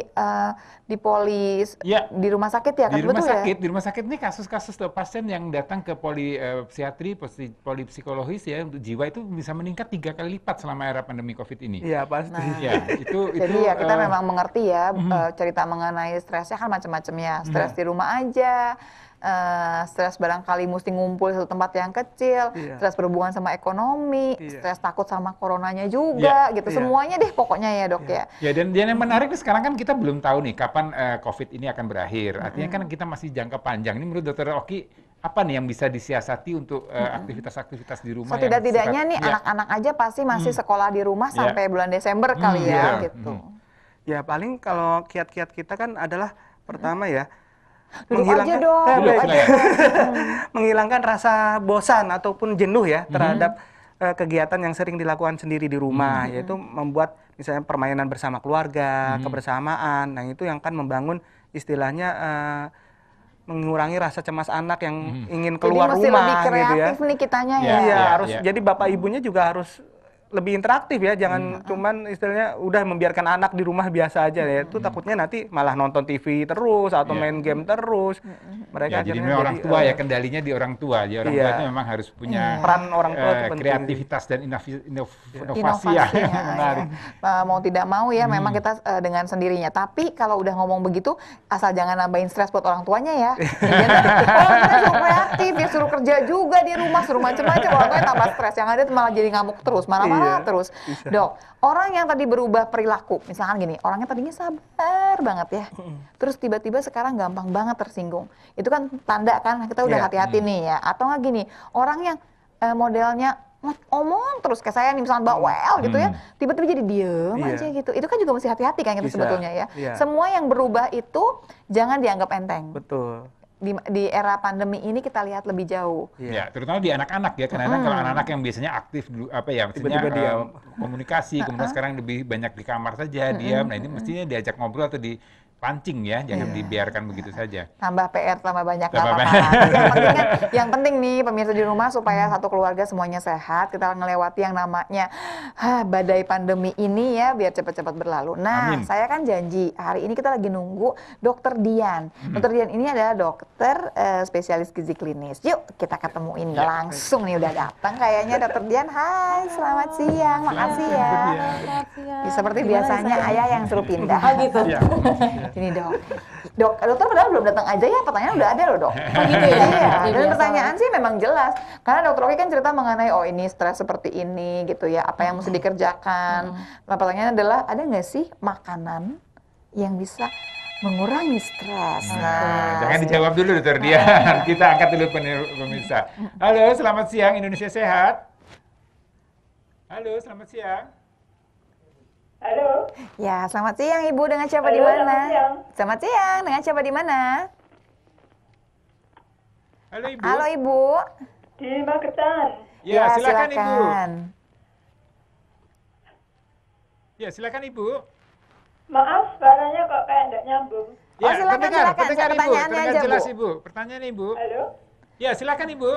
polis Ya. di rumah sakit ya kan Di rumah betul sakit, ya? di rumah sakit ini kasus-kasus pasien yang datang ke psikiatri, polipsikologis ya untuk jiwa itu bisa meningkat 3 kali lipat selama era pandemi COVID ini. Iya, pasti. Ya, itu Jadi ya kita memang mengerti ya Mhm. cerita mengenai stresnya kan macam-macam ya. Stres di rumah aja, stres barangkali mesti ngumpul satu tempat yang kecil, Iya. stres berhubungan sama ekonomi, Iya. stres takut sama coronanya juga gitu. Iya. Semuanya deh pokoknya ya dok ya. Ya, dan yang menarik nih sekarang kan kita belum tahu nih kapan COVID ini akan berakhir. Artinya kan kita masih jangka panjang. Ini menurut Dokter Oki, apa nih yang bisa disiasati untuk aktivitas-aktivitas di rumah? Setidak-tidaknya yang nih sifat- anak-anak aja pasti masih sekolah di rumah Ya. sampai bulan Desember kali ya betul. gitu. Ya, paling kalau kiat-kiat kita kan adalah pertama ya, Duduk aja dong, Eh, duduk baik. aja. menghilangkan rasa bosan ataupun jenuh ya terhadap kegiatan yang sering dilakukan sendiri di rumah, yaitu membuat misalnya permainan bersama keluarga, kebersamaan. Nah, itu yang kan membangun istilahnya mengurangi rasa cemas anak yang ingin keluar Jadi mesti rumah lebih gitu ya. kreatif nih kitanya ya. Iya, Ya, harus ya. jadi bapak ibunya juga harus lebih interaktif ya, jangan cuman istilahnya udah membiarkan anak di rumah biasa aja ya. Itu takutnya nanti malah nonton TV terus atau Iya. main game terus. Mereka Ya, jadi akhirnya memang orang tua ya, eh, kendalinya di orang tua. Jadi orang Iya. tua itu memang harus punya peran orang tua itu penting. kreativitas dan inovasi Inovasinya, ya, yang menarik. ya. Mau tidak mau ya memang kita dengan sendirinya. Tapi kalau udah ngomong begitu, asal jangan nambahin stres buat orang tuanya ya. Orang tuanya suruh kreatif, ya suruh kerja juga di rumah, suruh macam-macam. Orang tuanya tambah stres, yang ada malah jadi ngamuk terus, marah-marah Iya, terus. bisa. Dok, orang yang tadi berubah perilaku, misalkan gini, orangnya tadinya sabar banget ya, terus tiba-tiba sekarang gampang banget tersinggung. Itu kan tanda kan kita udah Iya. hati-hati nih ya. Atau nggak gini, orang yang modelnya omong terus kayak saya nih misalnya bawel gitu ya, tiba-tiba jadi diem Iya. aja gitu. Itu kan juga mesti hati-hati kan kita Bisa, sebetulnya ya. iya. Semua yang berubah itu jangan dianggap enteng. betul. Di era pandemi ini kita lihat lebih jauh. Ya, terutama di anak-anak ya. Karena kalau anak-anak yang biasanya aktif dulu apa ya, maksudnya Tiba-tiba diam. komunikasi, kemudian sekarang lebih banyak di kamar saja diam. Nah, ini mestinya diajak ngobrol atau dipancing ya, jangan dibiarkan begitu saja. Tambah PR, tambah banyak Tambah apa-apa. banyak. Tapi yang penting kan, yang penting nih pemirsa di rumah supaya satu keluarga semuanya sehat, kita ngelewati yang namanya badai pandemi ini ya, biar cepat-cepat berlalu. Nah, Amin. saya kan janji hari ini kita lagi nunggu Dokter Dian. Dokter Dian ini adalah dokter spesialis gizi klinis. Yuk kita ketemuin langsung nih, udah datang kayaknya Dokter Dian. Hai, selamat siang, makasih ya. Ya, seperti biasanya ayah yang suruh pindah. Oh gitu. Ya. Ini dok, dokter padahal belum datang aja ya, pertanyaan udah ada loh dok. Oh gitu ya? Iya, Ini dan biasa. pertanyaan sih memang jelas. Karena dokter Oki kan cerita mengenai, oh ini stres seperti ini gitu ya, apa yang mesti dikerjakan. Nah pertanyaannya adalah, ada nggak sih makanan yang bisa mengurangi stres? Nah, jangan dijawab dulu Dokter Dian. Kita angkat dulu pemirsa. Halo, selamat siang Indonesia Sehat. Halo, selamat siang. Halo, Ya, selamat siang Ibu, dengan siapa di Halo, mana? selamat siang. Selamat siang, dengan siapa di mana? Halo Ibu. Halo Ibu. di Magetan. Ya, silakan Ibu. silakan. Ya, silakan Ibu. Maaf, suaranya kok kayak nggak nyambung. Oh, silakan, silakan. Terdengar Pertanyaannya Ibu. aja, Jelas Bu. Ibu. Pertanyaan Ibu. Halo, Ya, silakan Ibu.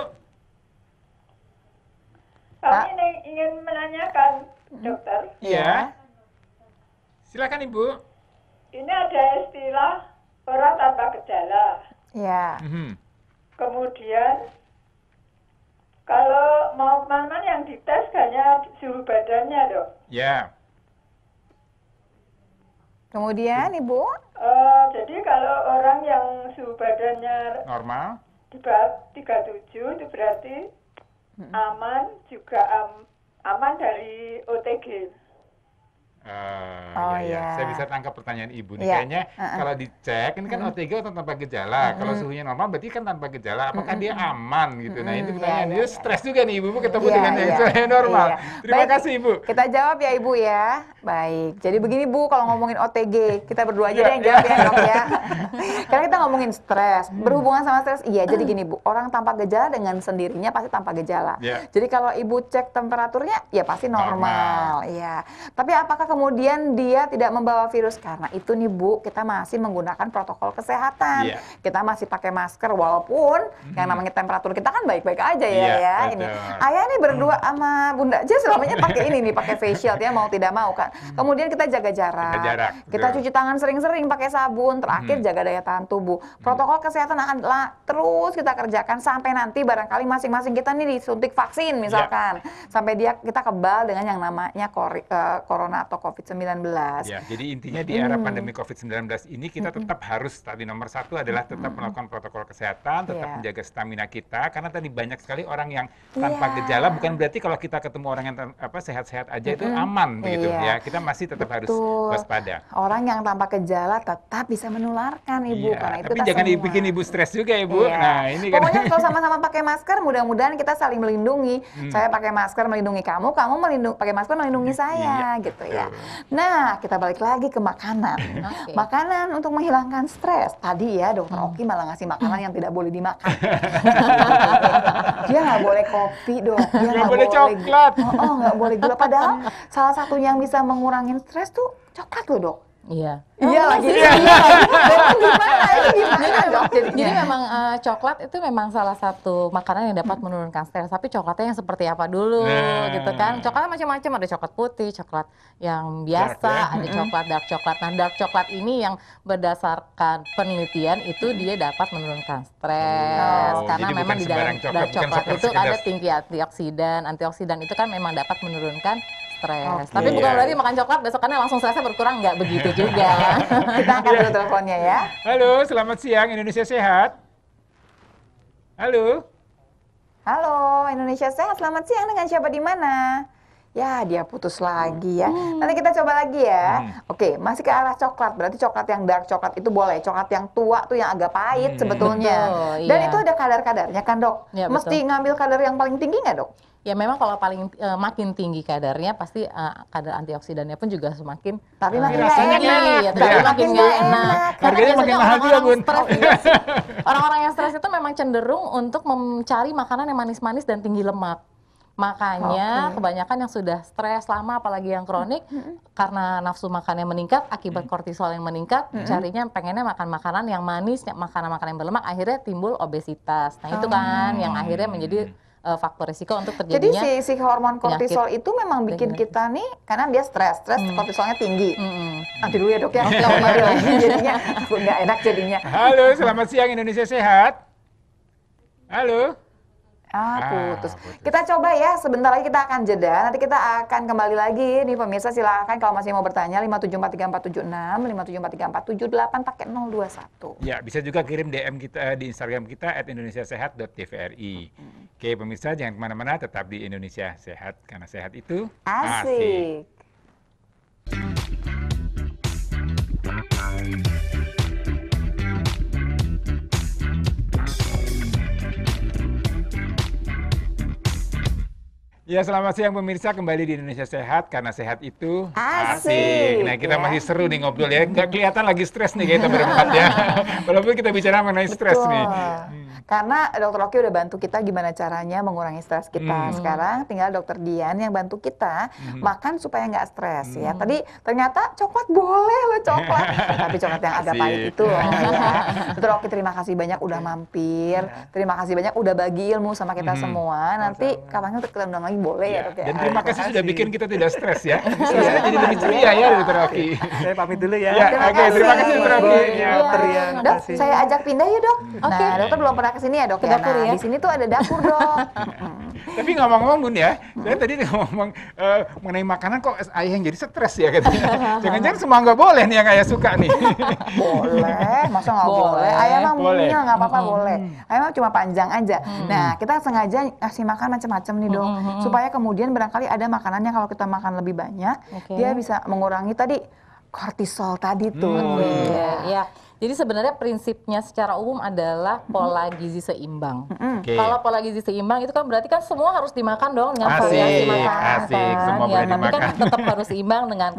kami ingin menanyakan, dokter, Iya. Silakan Ibu. ini ada istilah orang tanpa gejala. Ya. Mhm. Kemudian, kalau mau kemana-mana yang dites hanya suhu badannya, dok. Ya. Kemudian Ibu? Jadi kalau orang yang suhu badannya Normal. di bawah 37 itu berarti aman juga aman dari OTG. Oh, iya, iya. Saya bisa tangkap pertanyaan Ibu nih. Iya. Kayaknya kalau dicek, ini kan OTG atau tanpa gejala. Kalau suhunya normal berarti kan tanpa gejala. Apakah dia aman gitu? Nah, itu pertanyaan. Iya, Dia stres juga nih Ibu ketemu Iya, dengan yang iya. suhunya normal. Iya. Terima Baik, kasih Ibu. Kita jawab ya Ibu ya. Baik. Jadi begini Bu, kalau ngomongin OTG, kita berdua aja Iya, deh yang jawab ya Dok ya. Karena kita ngomongin stres, berhubungan sama stres. Iya, jadi gini Bu, orang tanpa gejala dengan sendirinya pasti tanpa gejala. Iya. Jadi kalau Ibu cek temperaturnya, ya pasti normal. Iya. Tapi apakah kemudian dia tidak membawa virus? Karena itu nih Bu, kita masih menggunakan protokol kesehatan. Iya. Kita masih pakai masker walaupun yang namanya temperatur kita kan baik-baik aja ya. Iya, ya. Ini betul. Ayah nih berdua sama Bunda aja selamanya pakai ini nih, pakai face shield ya mau tidak mau kan. Kemudian kita jaga jarak. Jaga jarak, Kita betul. cuci tangan sering-sering pakai sabun. Terakhir jaga daya tahan tubuh. Protokol kesehatan akan terus kita kerjakan sampai nanti barangkali masing-masing kita nih disuntik vaksin misalkan. Sampai kita kebal dengan yang namanya corona atau COVID-19. Ya, jadi intinya di era pandemi COVID-19 ini kita tetap harus tadi nomor satu adalah tetap melakukan protokol kesehatan, tetap Iya. menjaga stamina kita karena tadi banyak sekali orang yang tanpa Iya. gejala, bukan berarti kalau kita ketemu orang yang sehat-sehat aja itu aman begitu Iya. ya. Kita masih tetap harus Betul. waspada. Orang yang tanpa gejala tetap bisa menularkan Ibu. Iya, Karena itu tapi kita jangan semua. dibikin Ibu stres juga Ibu. Iya. Nah, ini kan Pokoknya kalau sama-sama pakai masker, mudah-mudahan kita saling melindungi. Saya pakai masker melindungi kamu pakai masker melindungi saya, gitu ya. Nah, kita balik lagi ke makanan. Oke. Makanan untuk menghilangkan stres. Tadi ya, Dokter Oki malah ngasih makanan yang tidak boleh dimakan. Dia nggak boleh kopi, Dok. Dia Nggak boleh coklat. Oh, nggak boleh gula. Padahal salah satu yang bisa mengurangi stres tuh coklat loh, Dok. Iya. Iya lagi. Iya lagi. Memang gimana? Itu gimana, Dok? Jadi memang coklat itu memang salah satu makanan yang dapat menurunkan stres. Tapi coklatnya yang seperti apa dulu, Nah. gitu kan? Coklatnya macam-macam. Ada coklat putih, coklat yang biasa, Dark, ya. ada coklat dark coklat. Nah, dark coklat ini yang berdasarkan penelitian itu dia dapat menurunkan stres. Oh, Karena jadi memang bukan di dalam sembarang coklat, dark bukan coklat coklat itu sekedar. ada tinggi antioksidan. Antioksidan itu kan memang dapat menurunkan stres. Oke. Tapi bukan Iya. berarti makan coklat besokannya langsung stresnya berkurang, nggak begitu juga. Kita angkat dulu teleponnya ya. Halo, selamat siang Indonesia Sehat. Halo. Halo, Indonesia Sehat. Selamat siang, dengan siapa di mana? Ya, dia putus lagi ya. Nanti kita coba lagi ya. Oke, masih ke arah coklat. Berarti coklat yang dark coklat itu boleh. Coklat yang tua tuh yang agak pahit sebetulnya. Betul, Dan iya. itu ada kadar-kadarnya kan, Dok? Iya, Mesti betul. ngambil kadar yang paling tinggi nggak, Dok? Ya memang kalau makin tinggi kadarnya pasti kadar antioksidannya pun juga semakin Tapi makin tinggi. nggak Iya, enak. tapi Iya. makin nggak enak. Karena Harganya makin biasanya mahal juga, orang-orang Bun. stres juga sih. Orang-orang yang stres itu memang cenderung untuk mencari makanan yang manis-manis dan tinggi lemak. Makanya kebanyakan yang sudah stres lama apalagi yang kronik karena nafsu makannya meningkat akibat kortisol yang meningkat, carinya pengennya makan makanan yang manis, makanan-makanan yang berlemak, akhirnya timbul obesitas. Nah, itu kan yang akhirnya menjadi faktor risiko untuk Jadi terjadinya si hormon kortisol itu memang bikin penyakit. kita nih, karena dia stres kortisolnya tinggi. Mm-mm. Nanti dulu ya, Dok ya. Kalau mati lagi jadinya nggak enak jadinya. Halo, selamat siang Indonesia Sehat. Halo. Putus. Putus. Kita coba ya, sebentar lagi kita akan jeda. Nanti kita akan kembali lagi nih pemirsa, silakan kalau masih mau bertanya 5743476, 5743478 pakai 021. Ya, bisa juga kirim DM kita di Instagram kita @indonesiasehat.tvri. Oke, pemirsa jangan kemana-mana, tetap di Indonesia Sehat karena sehat itu Asik. Ya, selamat siang pemirsa, kembali di Indonesia Sehat karena sehat itu Asik, Nah, kita ya. masih seru nih ngobrol ya. Nggak kelihatan lagi stres nih kita berempat ya. Walaupun kita bicara mengenai stres Betul. nih. Karena Dokter Oki udah bantu kita gimana caranya mengurangi stres kita. Sekarang tinggal Dokter Dian yang bantu kita makan supaya nggak stres ya. Tadi ternyata coklat boleh loh coklat, tapi coklat yang agak Asik. pahit itu loh ya. Dokter Oki terima kasih banyak udah mampir, terima kasih banyak udah bagi ilmu sama kita semua. Nanti kapan kita undang lagi boleh ya, Dok ya. Dan terima kasih sudah bikin kita tidak stres ya. Iya. Stresnya jadi lebih ceria ya, Dokter Oki. Saya pamit dulu ya. Ya, Terima oke, terima kasih. kasih Dokter Oki. Boy, Ya. Dokter Rian, Dok, kasih. saya ajak pindah ya, Dok. Nah, Dokter belum pernah kesini ya dok Ke ya? dapur Nah, ya? di sini tuh ada dapur dok. Tapi ngomong-ngomong Bun ya, saya tadi ngomong mengenai makanan kok ayah yang jadi stres ya katanya. Jangan-jangan semua nggak boleh nih yang ayah suka nih. Boleh, masa nggak boleh? Boleh. Ayah mah Boleh. mungil nggak apa-apa boleh. Ayah mah cuma panjang aja. Nah, kita sengaja ngasih makan macam-macam nih dok, supaya kemudian barangkali ada makanannya kalau kita makan lebih banyak, Oke. dia bisa mengurangi tadi kortisol tadi tuh. Iya, iya. Jadi sebenarnya prinsipnya secara umum adalah pola gizi seimbang. Oke. Kalau pola gizi seimbang itu kan berarti kan semua harus dimakan dong dengan Asik, variasi makanan. asik. Semua boleh Tapi kan dimakan. tetap harus seimbang dengan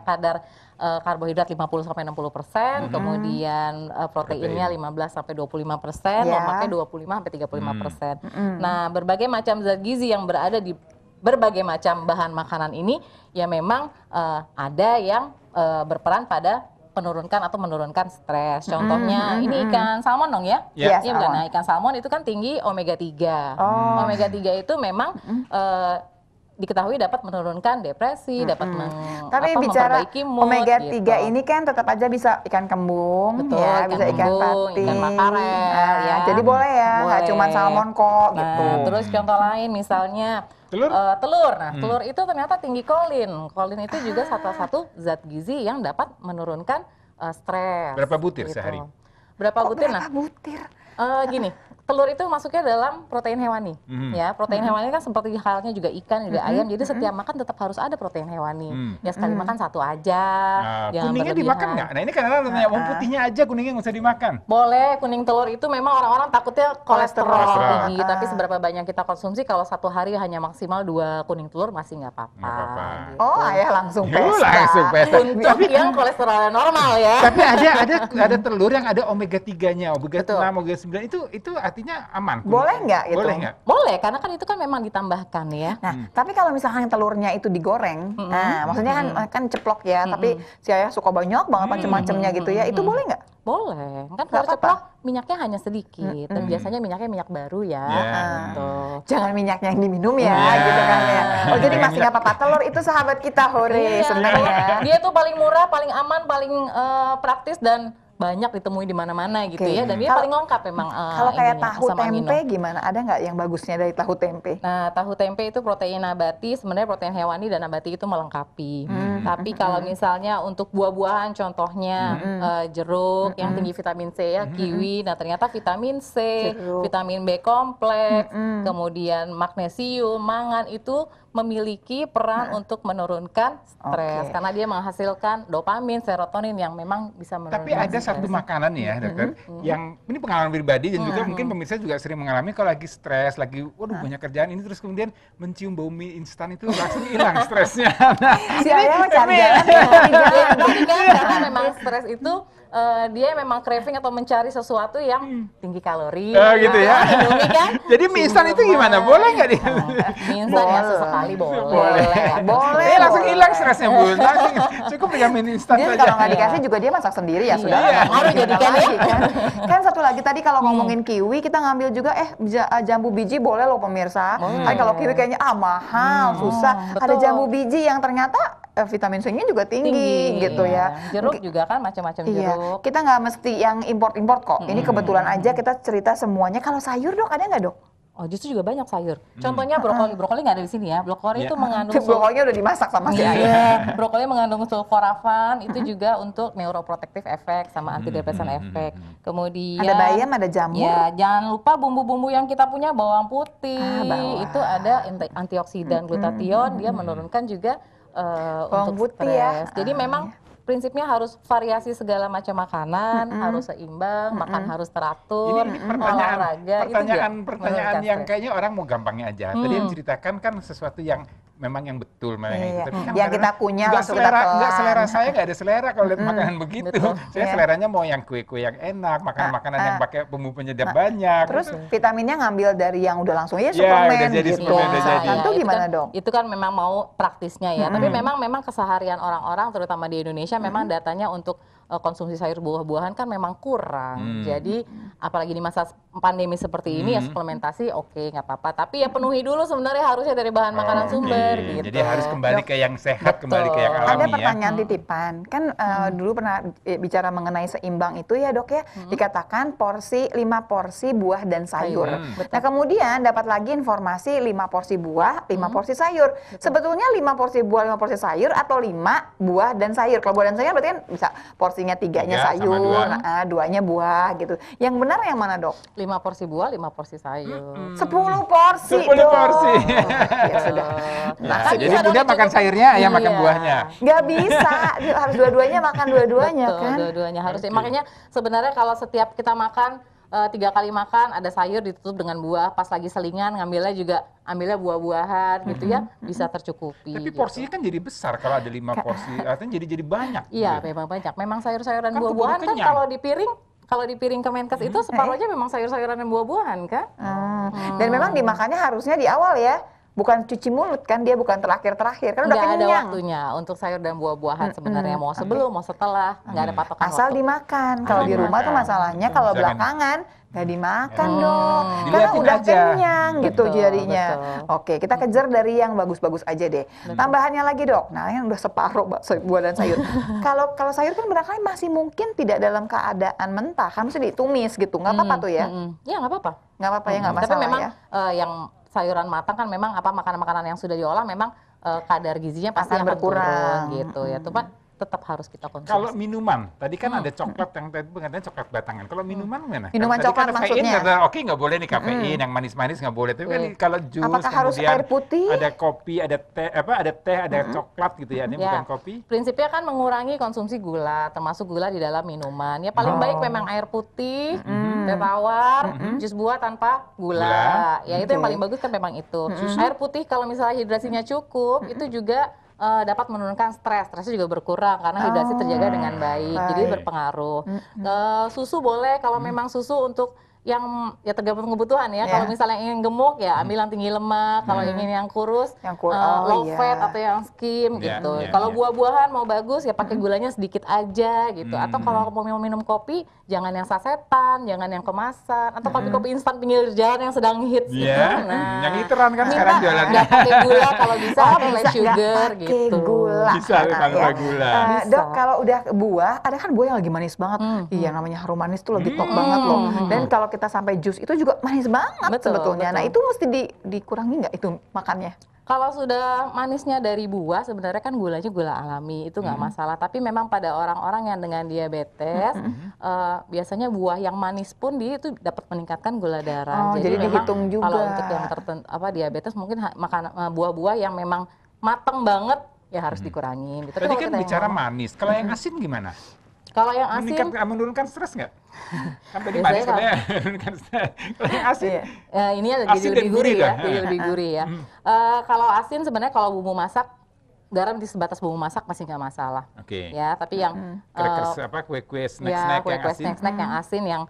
kadar karbohidrat 50-60%, kemudian proteinnya 15-25%, Ya. lemaknya 25-35%. Nah, berbagai macam zat gizi yang berada di berbagai macam bahan makanan ini ya memang ada yang berperan pada menurunkan stres. Contohnya ini ikan salmon dong ya? Ya. Iya, Iya bukan? salmon. Nah, ikan salmon itu kan tinggi omega 3. Oh. Omega 3 itu memang diketahui dapat menurunkan depresi, dapat Tapi bicara memperbaiki mood, omega 3 gitu. ini kan tetap aja bisa ikan kembung, Betul, ya, ikan bisa ikan kembung, patin, ikan makarel, ya. Jadi boleh ya, nggak Boleh. cuma salmon kok Nah, gitu. terus contoh lain misalnya Telur? telur. Nah, telur itu ternyata tinggi kolin. Kolin itu juga salah satu zat gizi yang dapat menurunkan stres. Berapa butir gitu. sehari? Berapa Kok butir? berapa Nah, butir? gini, telur itu masuknya dalam protein hewani. Ya, protein hewani kan seperti halnya juga ikan, juga ayam. Jadi setiap makan tetap harus ada protein hewani. Ya sekali makan satu aja. jangan Kuningnya berlebihan. dimakan nggak? Nah ini kadang-kadang nanya, oh putihnya aja kuningnya nggak usah dimakan. Boleh, kuning telur itu memang orang-orang takutnya kolesterol Kolesterol. tinggi, tapi seberapa banyak kita konsumsi kalau satu hari hanya maksimal 2 kuning telur masih nggak apa-apa. Nggak apa-apa. gitu. Oh, ayah langsung Lu pesta. langsung pesta. Untuk yang kolesterolnya normal ya. Tapi ada telur yang ada omega 3-nya, omega Betul. 6, omega 9 itu artinya aman. Boleh nggak itu? Boleh nggak? Boleh, karena kan itu kan memang ditambahkan ya. Nah, tapi kalau misalkan telurnya itu digoreng, nah maksudnya kan ceplok ya, tapi si ayah suka banyak banget macam-macamnya gitu ya, itu boleh nggak? Boleh, kan Nggak telur apa-apa. ceplok minyaknya hanya sedikit dan biasanya minyaknya minyak baru ya. Ya. Gitu. Jangan minyaknya yang diminum ya, Iya. gitu kan ya. Oh jadi Jangan masih nggak apa-apa, telur itu sahabat kita, hore Iya, sebenarnya. dia tuh paling murah, paling aman, paling praktis dan banyak ditemui di mana-mana gitu Oke. ya. Dan dia Kalau- paling lengkap memang Kalau kayak ininya, tahu asam amino. tempe gimana? Ada nggak yang bagusnya dari tahu tempe? Nah, tahu tempe itu protein nabati, sebenarnya protein hewani dan nabati itu melengkapi. Tapi kalau misalnya untuk buah-buahan, contohnya jeruk yang tinggi vitamin C ya, kiwi. Nah, ternyata vitamin C, Jeruk. vitamin B kompleks, kemudian magnesium, mangan itu memiliki peran untuk menurunkan stres Oke. karena dia menghasilkan dopamin, serotonin yang memang bisa menurunkan Tapi ada stres. satu makanan ya, dokter, yang ini pengalaman pribadi dan juga mungkin pemirsa juga sering mengalami kalau lagi stres, lagi waduh banyak kerjaan ini terus kemudian mencium bau mie instan itu langsung hilang stresnya. Nah, Si ayah mah cari Iya. jalan ya, cari jalan. Tapi kan karena memang stres itu dia memang craving atau mencari sesuatu yang tinggi kalori. gitu ya. Indomie kan? Jadi mie instan itu gimana? Boleh nggak dia? Mie instan ya Boleh. sesekali boleh. Boleh. Langsung boleh. hilang stresnya Bun. Langsung cukup dengan mie instan Dia saja. kalau nggak dikasih juga dia masak sendiri ya sudah. Iya, nggak harus mungkin jadikan lagi, ya. kan satu lagi tadi kalau ngomongin kiwi kita ngambil juga jambu biji boleh loh pemirsa. Kan kalau kiwi kayaknya mahal, susah. Ada betul. jambu biji yang ternyata vitamin C-nya juga tinggi gitu ya. Jeruk Mungkin- juga kan macam-macam Iya, jeruk. kita nggak mesti yang import-import kok. Ini kebetulan aja kita cerita semuanya. Kalau sayur dok, ada nggak dok? Oh, justru juga banyak sayur. Contohnya brokoli. Brokoli nggak ada di sini ya. Brokoli Iya. itu mengandung Brokolinya udah dimasak sama si ayah. Iya, brokoli mengandung sulforafan itu juga untuk neuroprotective efek sama antidepresan efek. Kemudian Ada bayam, ada jamur. Ya, jangan lupa bumbu-bumbu yang kita punya, bawang putih. bawang. Itu ada antioksidan glutathione, dia menurunkan juga Bawang untuk putih ya. stres. Jadi memang prinsipnya harus variasi segala macam makanan, harus seimbang, makan harus teratur, Ini olahraga itu juga pertanyaan menurunkan yang stres. kayaknya orang mau gampangnya aja. Tadi yang ceritakan kan sesuatu yang memang yang betul, memang yang Iya. itu. Tapi kan Yang kita kadang-kadang punya nggak langsung kita selera, nggak telan. selera saya nggak ada selera kalau lihat makanan begitu. betul. Saya Iya. seleranya mau yang kue-kue yang enak, makanan-makanan yang pakai bumbu penyedap banyak. Terus Gitu. vitaminnya ngambil dari yang udah langsung ya Ya, suplemen udah jadi gitu. suplemen, udah jadi. Nah, itu gimana kan, dong? Itu kan memang mau praktisnya ya. Tapi memang keseharian orang-orang terutama di Indonesia memang datanya untuk konsumsi sayur buah-buahan kan memang kurang. Jadi apalagi di masa pandemi seperti ini ya suplementasi oke nggak apa-apa. Tapi ya penuhi dulu sebenarnya harusnya dari bahan makanan Oke. sumber sugar gitu. Jadi harus kembali ke yang sehat, Betul. kembali ke yang alami Ada ya. pertanyaan titipan, kan dulu pernah bicara mengenai seimbang itu ya dok ya, dikatakan 5 porsi buah dan sayur. Betul. Nah kemudian dapat lagi informasi 5 porsi buah, 5 porsi sayur. Sebetulnya 5 porsi buah, 5 porsi sayur atau 5 buah dan sayur. Kalau buah dan sayur berarti kan bisa porsinya 3-nya 3 sama sayur, 2. 2-nya buah gitu. Yang benar yang mana dok? 5 porsi buah, 5 porsi sayur. 10 porsi 10 dok. porsi. Ya sudah. Ya, kan jadi bisa dong Bunda makan dicukup. sayurnya, ayah makan Iya. buahnya. Nggak bisa, harus dua-duanya makan dua-duanya Betul, kan. dua-duanya harus. Oke. Makanya sebenarnya kalau setiap kita makan 3 kali makan ada sayur ditutup dengan buah, pas lagi selingan ambilnya buah-buahan gitu ya, bisa tercukupi. Tapi gitu. porsinya kan jadi besar kalau ada 5 porsi, artinya jadi banyak. Iya, gitu. memang banyak. Memang sayur-sayuran dan Kan buah-buahan keburu kan kenyang. kalau di piring Kemenkes itu separuhnya memang sayur-sayuran dan buah-buahan kan? Dan memang dimakannya harusnya di awal ya, bukan cuci mulut kan, dia bukan terakhir-terakhir kan udah Nggak ada kenyang. waktunya untuk sayur dan buah-buahan sebenarnya, mau sebelum mau setelah, nggak ada patokan Asal waktu. dimakan. Kalau di rumah tuh dimakan. masalahnya kalau Jangan- belakangan nggak dimakan dong, karena Diliatin udah aja. kenyang gitu Betul, jadinya. betul. Oke, kita kejar dari yang bagus-bagus aja deh. Tambahannya lagi dok, nah yang udah separuh buah dan sayur. Kalau sayur kan barangkali masih mungkin tidak dalam keadaan mentah, kan mesti ditumis gitu, nggak apa-apa tuh ya? Ya nggak apa-apa. Nggak apa-apa ya, nggak Tapi masalah memang ya. yang sayuran matang kan memang makanan-makanan yang sudah diolah memang kadar gizinya pasti Akan akan berkurang. turun gitu ya. Itu Pak tetap harus kita konsumsi. Kalau minuman, tadi kan ada coklat yang tadi katanya coklat batangan. Kalau minuman gimana? Minuman Tadi coklat kan ada maksudnya? kafein, oke nggak boleh nih kafein, yang manis-manis nggak boleh. Tapi kan kalau jus, Apakah harus kemudian air putih? ada kopi, ada teh, ada coklat gitu ya. Ini Ya, bukan kopi. prinsipnya kan mengurangi konsumsi gula, termasuk gula di dalam minuman. Ya paling baik memang air putih, teh tawar, jus buah tanpa gula. Ya itu yang Oke. paling bagus kan memang itu. Air putih kalau misalnya hidrasinya cukup, itu juga dapat menurunkan stres. Stresnya juga berkurang karena hidrasi terjaga dengan baik. Jadi baik. berpengaruh. Susu boleh kalau memang susu untuk yang ya tergantung kebutuhan ya. Ya. Kalau misalnya ingin gemuk ya ambil yang tinggi lemak. Kalau ingin yang kurus, low iya. fat atau yang skim Ya, gitu. ya, Kalau ya. buah-buahan mau bagus ya pakai gulanya sedikit aja gitu. Atau kalau mau minum kopi jangan yang sasetan, jangan yang kemasan, atau kopi-kopi instan pinggir jalan yang sedang hits gitu. Iya, yang iteran kan sekarang jualannya. Nggak pakai gula kalau bisa, Oh, pakai bisa light sugar nggak pakai gitu. gula. Bisa tanpa gula. Bisa. Dok, kalau udah buah, ada kan buah yang lagi manis banget. Iya, namanya harum manis tuh lagi top banget loh. Dan kalau kita sampai jus itu juga manis banget Betul, sebetulnya. Nah, betul. itu mesti dikurangi nggak itu makannya? Kalau sudah manisnya dari buah, sebenarnya kan gulanya gula alami, itu nggak masalah. Tapi memang pada orang-orang yang dengan diabetes, biasanya buah yang manis pun dia itu dapat meningkatkan gula darah. Oh, jadi memang dihitung juga. kalau untuk yang diabetes mungkin makan buah-buah yang memang mateng banget ya harus dikurangin. Gitu. Tadi kalau kan kita yang bicara mau- manis. Kalau yang asin gimana? Kalau yang asin, Menurunkan stres nggak? Kan tadi Biasanya manis kalau- katanya menurunkan stres. Kalau yang asin, Iya. ini Asin jadi dan lebih gurih gurih ya, dah. jadi lebih gurih ya. Kalau asin sebenarnya kalau bumbu masak, garam di sebatas bumbu masak masih nggak masalah. Oke. Ya, tapi yang Crackers kue-kue ya snack-snack yang kue-kue asin. snack-snack yang asin yang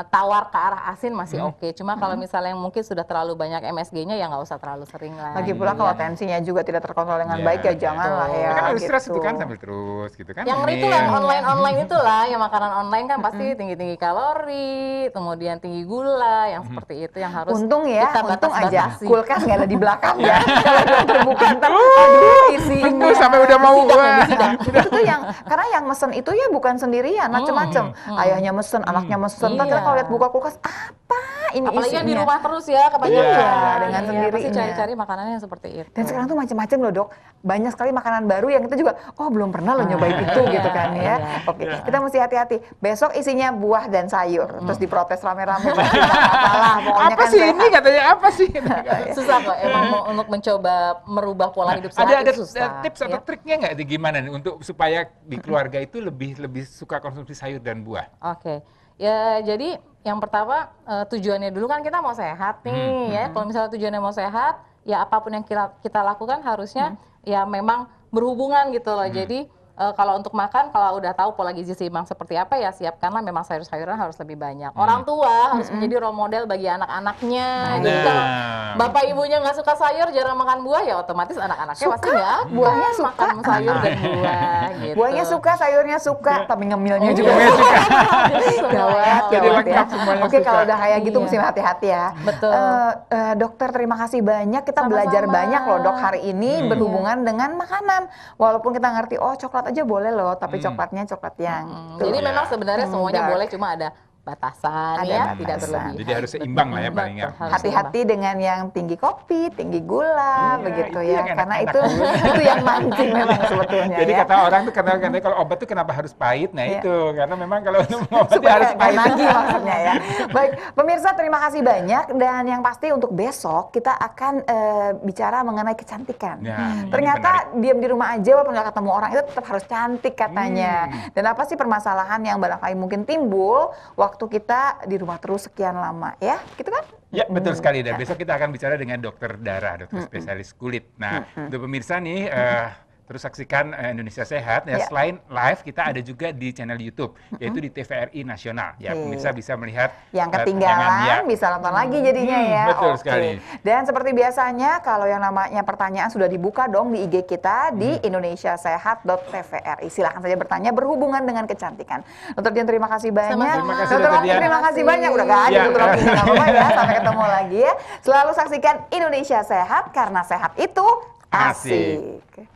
tawar ke arah asin masih oke. Cuma kalau misalnya yang mungkin sudah terlalu banyak MSG-nya ya nggak usah terlalu sering lah. Lagi pula gitu kalau ya. tensinya juga tidak terkontrol dengan Iya, baik ya iya. janganlah ya. Kan harus stres gitu. itu kan sambil terus gitu kan. Yang ngemil. itu lah online itulah, yang makanan online kan pasti tinggi-tinggi kalori, kemudian tinggi gula, yang seperti itu yang harus Untung ya, kita untung aja batas-batasi. kulkas nggak ada di belakang ya. Kalau udah terbuka ntar, aduh isinya. Tunggu sampai udah mau Itu tuh yang, karena yang mesen itu ya bukan sendirian, macem-macem. Ayahnya mesen, anaknya mesen. Ntar kita Iya. kalau lihat buka kulkas, apa ini Apalagi yang di isinya? rumah terus ya kebanyakan. Iya, dengan Pasti sendirinya. cari-cari makanan yang seperti itu. Dan sekarang tuh macam-macam loh dok, banyak sekali makanan baru yang kita juga, oh belum pernah loh nyobain itu gitu kan ya. Iya. Oke, kita mesti hati-hati. Besok isinya buah dan sayur, terus diprotes rame-rame. Salah, pokoknya Apa kan sih sehat. ini katanya apa sih? Susah kok emang untuk mencoba merubah pola hidup sehat ada itu susah. tips atau ya. triknya nggak itu gimana nih untuk supaya di keluarga itu lebih suka konsumsi sayur dan buah? Oke. Ya, jadi yang pertama tujuannya dulu kan kita mau sehat nih ya. Kalau misalnya tujuannya mau sehat, ya apapun yang kita lakukan harusnya ya memang berhubungan gitu loh. Jadi Kalau untuk makan, kalau udah tahu pola gizi seimbang seperti apa ya siapkanlah memang sayur-sayuran harus lebih banyak. Orang tua harus menjadi role model bagi anak-anaknya. Jadi kalau bapak ibunya nggak suka sayur, jarang makan buah, ya otomatis anak-anaknya pasti nggak buahnya suka. makan sayur dan buah. Gitu. Buahnya suka, sayurnya suka, tapi ngemilnya juga gawat, Jadi gawat ya. lengkap semuanya Oke, suka. kalau udah kayak gitu Iya. mesti hati-hati ya. Betul. Dokter, terima kasih banyak. Kita Sama-sama. belajar banyak loh dok hari ini berhubungan dengan makanan. Walaupun kita ngerti, oh coklat aja boleh loh, tapi coklatnya coklat yang Jadi Iya. memang sebenarnya semuanya dark. boleh, cuma ada batasan Ada ya, batasan. tidak berlebihan. Jadi harus seimbang lah ya paling Betul, nggak. harus hati-hati dengan yang tinggi kopi, tinggi gula, Iya, begitu itu ya. yang Karena enak-enak. itu yang mancing memang sebetulnya Jadi ya. kata orang tuh katanya kalau obat tuh kenapa harus pahit? Nah Iya. itu karena memang kalau obat Supaya harus nggak pahit. nagih maksudnya ya. Baik, pemirsa terima kasih banyak dan yang pasti untuk besok kita akan bicara mengenai kecantikan. Ya, ini Ternyata diam di rumah aja walaupun nggak ketemu orang itu tetap harus cantik katanya. Dan apa sih permasalahan yang barangkali mungkin timbul waktu kita di rumah terus sekian lama ya, gitu kan? Ya betul sekali, dan besok kita akan bicara dengan dokter darah, dokter spesialis kulit. Nah untuk pemirsa nih terus saksikan Indonesia Sehat ya. Ya. Selain live kita ada juga di channel YouTube yaitu di TVRI Nasional ya. Oke. Pemirsa bisa melihat Yang tayangan, ketinggalan ya. bisa nonton lagi jadinya ya. Betul Oke. sekali. Dan seperti biasanya kalau yang namanya pertanyaan sudah dibuka dong di IG kita di indonesiasehat.tvri. Silahkan saja bertanya berhubungan dengan kecantikan. Dokter Dian terima kasih banyak. Sama-sama. Terima kasih, Dokter Dokter Wati Dian. terima kasih banyak. Udah gak ada Ya. Dokter Wati, nggak apa-apa ya. Sampai ketemu lagi ya. Selalu saksikan Indonesia Sehat karena sehat itu Asik. asik.